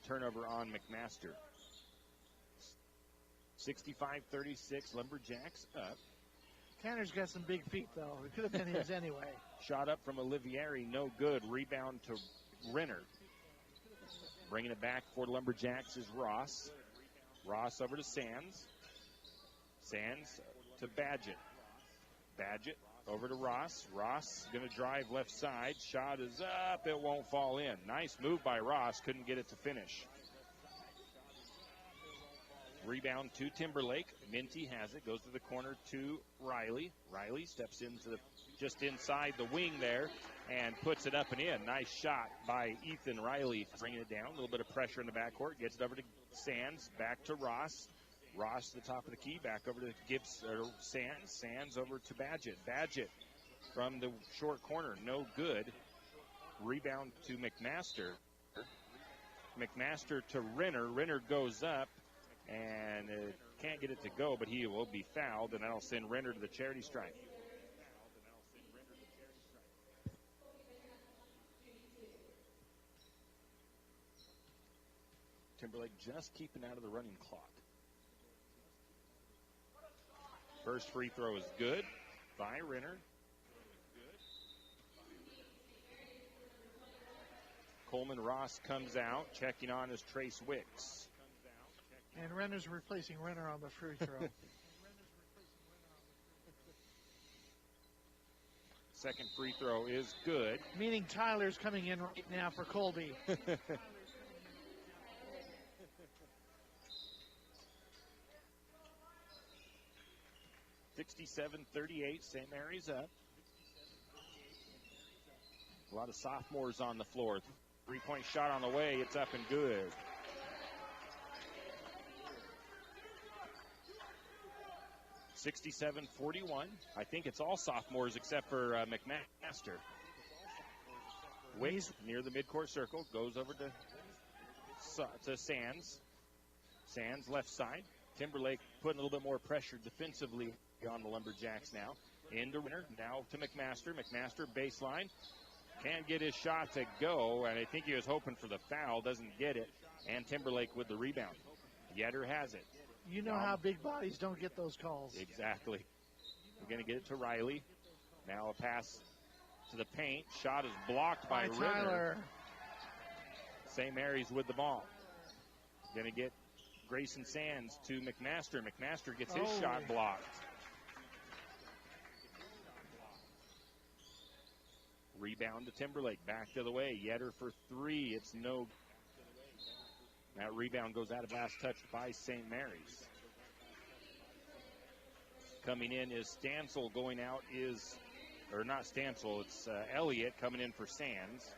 [SPEAKER 2] turnover on McMaster. 65-36, Lumberjacks up.
[SPEAKER 3] Tanner's got some big feet, though. It could have been his anyway.
[SPEAKER 2] Shot up from Olivieri, no good. Rebound to Renner. Bringing it back for Lumberjacks is Ross. Ross over to Sands. Sands to Badgett. Badgett over to Ross. Ross going to drive left side. Shot is up. It won't fall in. Nice move by Ross. Couldn't get it to finish. Rebound to Timberlake. Minty has it, goes to the corner to Riley. Riley steps into just inside the wing there and puts it up and in. Nice shot by Ethan Riley, bringing it down. A little bit of pressure in the backcourt. Gets it over to Sands, back to Ross. Ross to the top of the key, back over to Sands. Sands over to Badgett. Badgett from the short corner, no good. Rebound to McMaster. McMaster to Renner. Renner goes up and can't get it to go, but he will be fouled, and that'll send Renner to the charity stripe. Timberlake just keeping out of the running clock. First free throw is good by Renner. Coleman Ross comes out. Checking on is Trace Wicks.
[SPEAKER 3] And Renner's replacing Renner on the free throw.
[SPEAKER 2] Second free throw is good.
[SPEAKER 3] Meaning Tyler's coming in right now for Colby.
[SPEAKER 2] 67-38, St. Mary's up. A lot of sophomores on the floor. Three-point shot on the way. It's up and good. (67-41). I think it's all sophomores except for McMaster. Wicks near the midcourt circle. Goes over to Sands. Sands left side. Timberlake putting a little bit more pressure defensively on the Lumberjacks now. Into Renner. Now to McMaster. McMaster baseline. Can't get his shot to go, and I think he was hoping for the foul. Doesn't get it. And Timberlake with the rebound. Yetter has it.
[SPEAKER 3] You know how big bodies don't get those calls.
[SPEAKER 2] Exactly. We're going to get it to Riley. Now a pass to the paint. Shot is blocked by
[SPEAKER 3] Tyler.
[SPEAKER 2] St. Mary's with the ball. Going to get Grayson Sands to McMaster. McMaster gets his shot blocked. Rebound to Timberlake. Back to the way. Yetter for three. It's no. That rebound goes out of bounds, touched by St. Mary's. Coming in is Stansel. Going out is, or not Stansel, it's Elliott coming in for Sands.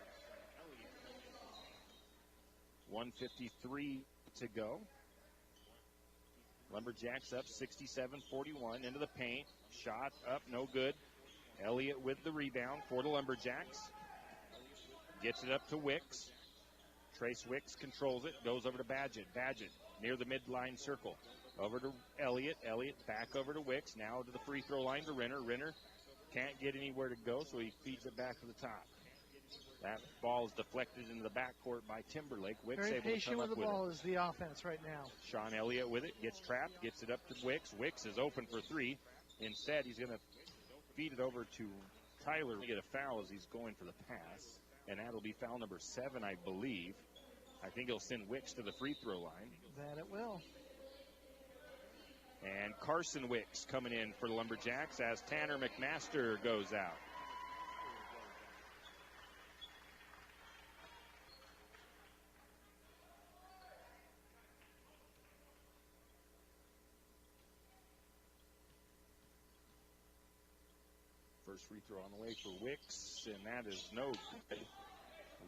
[SPEAKER 2] 1:53 to go. Lumberjacks up 67-41 into the paint. Shot up, no good. Elliott with the rebound for the Lumberjacks. Gets it up to Wicks. Trace Wicks controls it, goes over to Badgett. Badgett near the midline circle. Over to Elliott. Elliott back over to Wicks. Now to the free throw line to Renner. Renner can't get anywhere to go, so he feeds it back to the top. That ball is deflected into the backcourt by Timberlake. Wicks
[SPEAKER 3] Very
[SPEAKER 2] able to
[SPEAKER 3] patient
[SPEAKER 2] come
[SPEAKER 3] with
[SPEAKER 2] up
[SPEAKER 3] the
[SPEAKER 2] with
[SPEAKER 3] ball
[SPEAKER 2] it.
[SPEAKER 3] is the offense right now.
[SPEAKER 2] Sean Elliott with it. Gets trapped. Gets it up to Wicks. Wicks is open for three. Instead, he's going to feed it over to Tyler. We get a foul as he's going for the pass. And that'll be foul number 7, I believe. I think he'll send Wicks to the free throw line.
[SPEAKER 3] That it will.
[SPEAKER 2] And Carson Wicks coming in for the Lumberjacks as Tanner McMaster goes out. First free throw on the way for Wicks, and that is no good.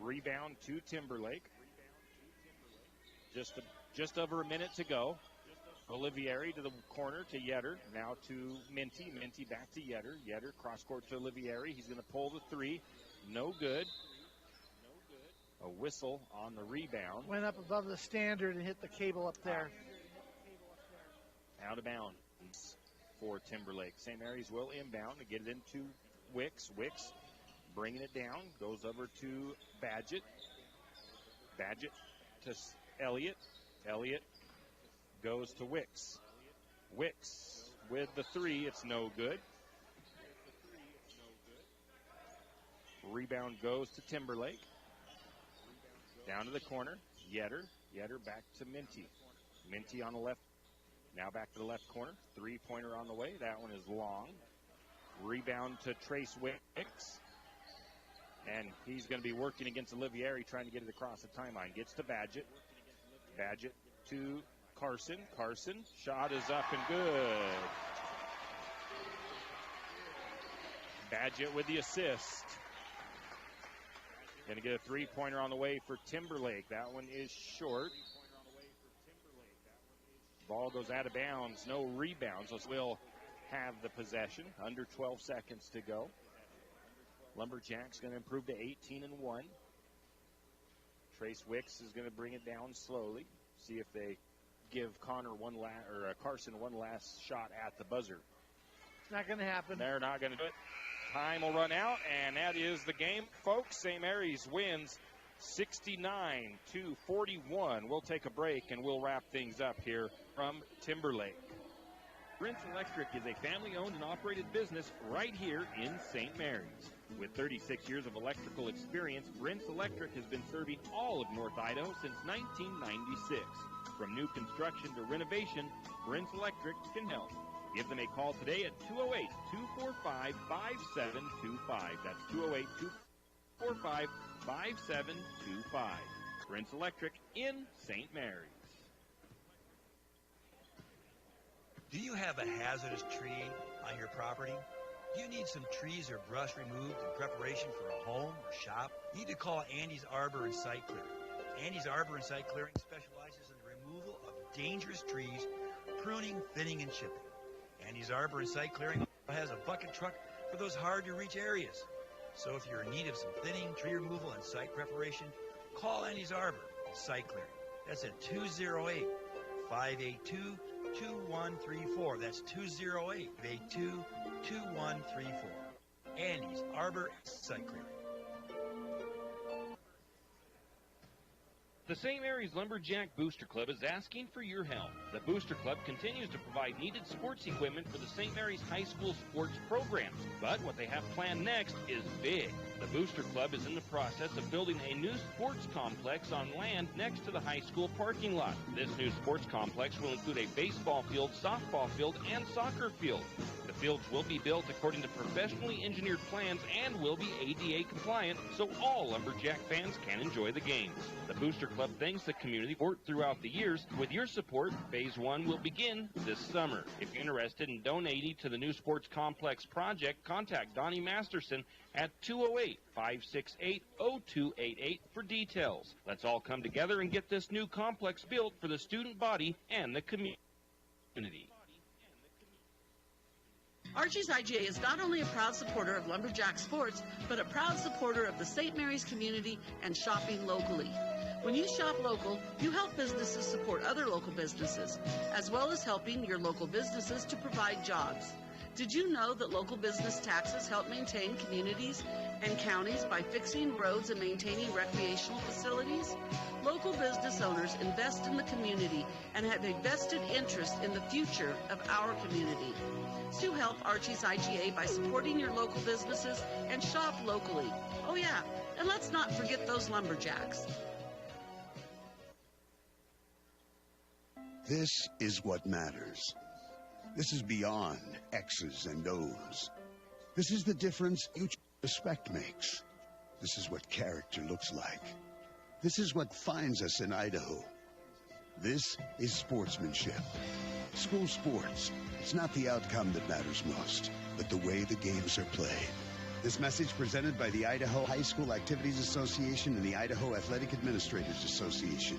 [SPEAKER 2] Rebound to Timberlake. Just over a minute to go. Olivieri to the corner to Yetter. Now to Minty. Minty back to Yetter. Yetter cross court to Olivieri. He's going to pull the three. No good. A whistle on the rebound.
[SPEAKER 3] Went up above the standard and hit the cable up there.
[SPEAKER 2] Out of bounds for Timberlake. St. Mary's will inbound to get it into Wicks. Wicks bringing it down. Goes over to Badgett. Badgett to Elliott. Elliott goes to Wicks. Wicks with the three. It's no good. Rebound goes to Timberlake. Down to the corner. Yetter. Yetter back to Minty. Minty on the left. Now back to the left corner. Three-pointer on the way. That one is long. Rebound to Trace Wicks. And he's going to be working against Olivieri, trying to get it across the timeline. Gets to Badgett. Badgett to Carson. Carson, shot is up and good. Badgett with the assist. Going to get a three-pointer on the way for Timberlake. That one is short. Ball goes out of bounds. No rebounds. So we'll have the possession. Under 12 seconds to go. Lumberjacks going to improve to 18-1. Trace Wicks is going to bring it down slowly. See if they give Carson one last shot at the buzzer.
[SPEAKER 3] It's not going to happen.
[SPEAKER 2] They're not going to do it. Time will run out, and that is the game, folks. St. Mary's wins 69-41. We'll take a break, and we'll wrap things up here from Timberlake.
[SPEAKER 13] Prince Electric is a family-owned and operated business right here in St. Mary's. With 36 years of electrical experience, Prince Electric has been serving all of North Idaho since 1996. From new construction to renovation, Prince Electric can help. Give them a call today at 208-245-5725. That's 208-245-5725. Prince Electric in St. Mary's.
[SPEAKER 5] Do you have a hazardous tree on your property? Do you need some trees or brush removed in preparation for a home or shop? You need to call Andy's Arbor and Site Clearing. Andy's Arbor and Site Clearing specializes in the removal of dangerous trees, pruning, thinning, and chipping. Andy's Arbor and Site Clearing has a bucket truck for those hard-to-reach areas. So if you're in need of some thinning, tree removal, and site preparation, call Andy's Arbor and Site Clearing. That's at 208-582-2134. That's 208-582-2134. Andy's Arbor and Site Clearing.
[SPEAKER 13] The St. Mary's Lumberjack Booster Club is asking for your help. The Booster Club continues to provide needed sports equipment for the St. Mary's High School sports programs. But what they have planned next is big. The Booster Club is in the process of building a new sports complex on land next to the high school parking lot. This new sports complex will include a baseball field, softball field, and soccer field. The fields will be built according to professionally engineered plans and will be ADA compliant, so all Lumberjack fans can enjoy the games. The Booster Club thanks the community for it throughout the years. With your support, Phase 1 will begin this summer. If you're interested in donating to the new sports complex project, contact Donnie Masterson at 208-568-0288 for details. Let's all come together and get this new complex built for the student body and the community.
[SPEAKER 6] Archie's IGA is not only a proud supporter of Lumberjack sports, but a proud supporter of the St. Mary's community and shopping locally. When you shop local, you help businesses support other local businesses, as well as helping your local businesses to provide jobs. Did you know that local business taxes help maintain communities and counties by fixing roads and maintaining recreational facilities? Local business owners invest in the community and have a vested interest in the future of our community. So help Archie's IGA by supporting your local businesses and shop locally. Oh yeah, and let's not forget those Lumberjacks.
[SPEAKER 7] This is what matters. This is beyond X's and O's. This is the difference mutual respect makes. This is what character looks like. This is what finds us in Idaho. This is sportsmanship. School sports. It's not the outcome that matters most, but the way the games are played. This message presented by the Idaho High School Activities Association and the Idaho Athletic Administrators Association.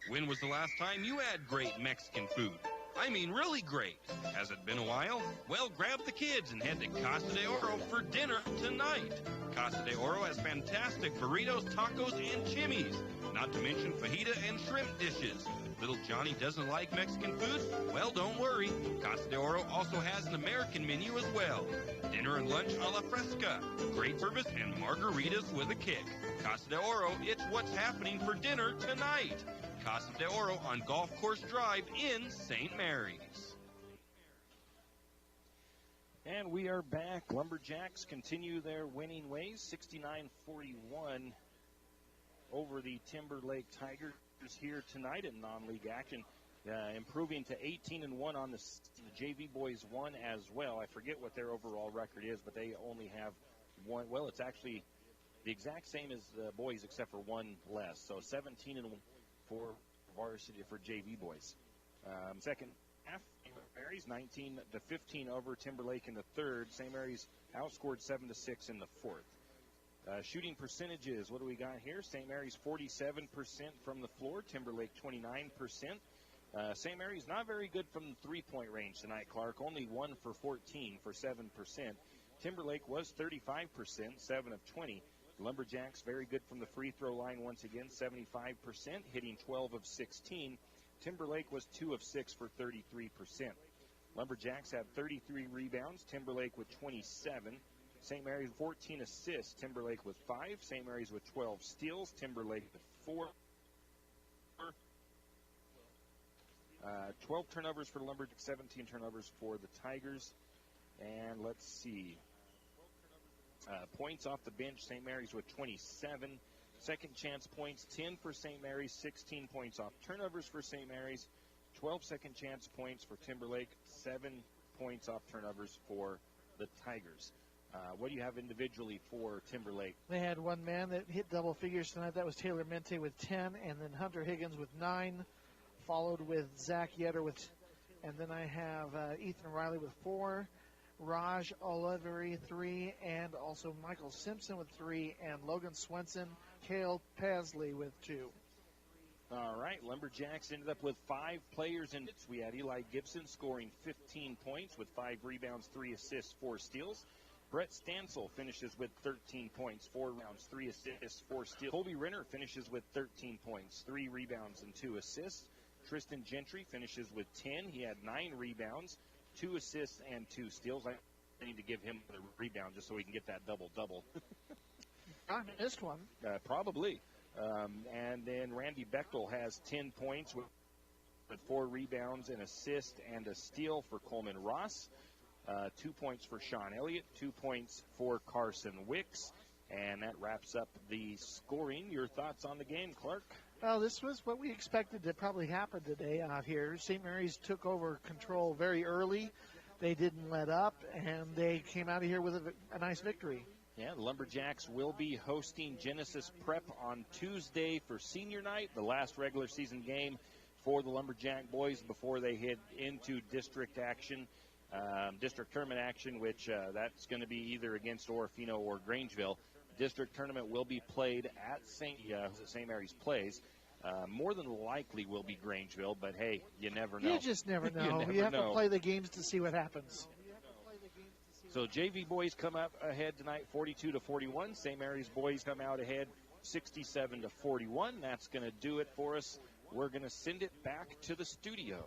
[SPEAKER 1] When was the last time you had great Mexican food? I mean, really great. Has it been a while? Well, grab the kids and head to Casa de Oro for dinner tonight. Casa de Oro has fantastic burritos, tacos, and chimneys, not to mention fajita and shrimp dishes. If little Johnny doesn't like Mexican food, well, don't worry. Casa de Oro also has an American menu as well. Dinner and lunch a la fresca. Great service and margaritas with a kick. Casa de Oro, it's what's happening for dinner tonight. Casa de Oro on Golf Course Drive in St. Mary's.
[SPEAKER 2] And we are back. Lumberjacks continue their winning ways, 69-41 over the Timberlake Tigers here tonight in non-league action, improving to 18-1 on the JV boys won as well. I forget what their overall record is, but they only have one. Well, it's actually the exact same as the boys except for one less. So 17 and for varsity for JV boys. Second half, St. Mary's 19-15 over Timberlake in the third. St. Mary's outscored 7-6 in the fourth. Shooting percentages, what do we got here? St. Mary's 47% from the floor, Timberlake 29%. St. Mary's not very good from the three-point range tonight, Clark. Only 1 for 14 for 7%. Timberlake was 35%, 7 of 20. Lumberjacks very good from the free throw line once again, 75%, hitting 12 of 16. Timberlake was 2 of 6 for 33%. Lumberjacks had 33 rebounds, Timberlake with 27. St. Mary's 14 assists, Timberlake with 5. St. Mary's with 12 steals, Timberlake with 4. 12 turnovers for the Lumberjacks, 17 turnovers for the Tigers. And let's see. Points off the bench, St. Mary's with 27. Second chance points, 10 for St. Mary's, 16 points off turnovers for St. Mary's. 12 second chance points for Timberlake, 7 points off turnovers for the Tigers. What do you have individually for Timberlake?
[SPEAKER 3] They had one man that hit double figures tonight. That was Taylor Mente with 10, and then Hunter Higgins with 9, followed with Zach Yetter with, and then I have Ethan Riley with 4, Raj Oliveri 3, and also Michael Simpson with 3, and Logan Swenson, Cale Pasley with 2.
[SPEAKER 2] All right, Lumberjacks ended up with 5 players in it. We had Eli Gibson scoring 15 points with 5 rebounds, 3 assists, 4 steals. Brett Stansel finishes with 13 points, 4 rebounds, 3 assists, 4 steals. Colby Renner finishes with 13 points, 3 rebounds, and 2 assists. Tristan Gentry finishes with 10. He had 9 rebounds, 2 assists, and 2 steals. I need to give him the rebound just so we can get that double-double.
[SPEAKER 3] I missed one.
[SPEAKER 2] Probably. And then Randy Bechtel has 10 points with 4 rebounds, an assist, and a steal for Coleman Ross. 2 points for Sean Elliott, 2 points for Carson Wicks. And that wraps up the scoring. Your thoughts on the game, Clark?
[SPEAKER 3] Well, this was what we expected to probably happen today out here. St. Mary's took over control very early. They didn't let up, and they came out of here with a nice victory.
[SPEAKER 2] Yeah, the Lumberjacks will be hosting Genesis Prep on Tuesday for senior night, the last regular season game for the Lumberjack boys before they head into district action, district tournament action, which that's going to be either against Orofino or Grangeville. District tournament will be played at St. Mary's plays. More than likely will be Grangeville, but hey, you never know.
[SPEAKER 3] You just never know. You have to play the games to see what happens.
[SPEAKER 2] So JV boys come up ahead tonight 42-41. St. Mary's boys come out ahead 67-41. That's going to do it for us. We're going to send it back to the studio.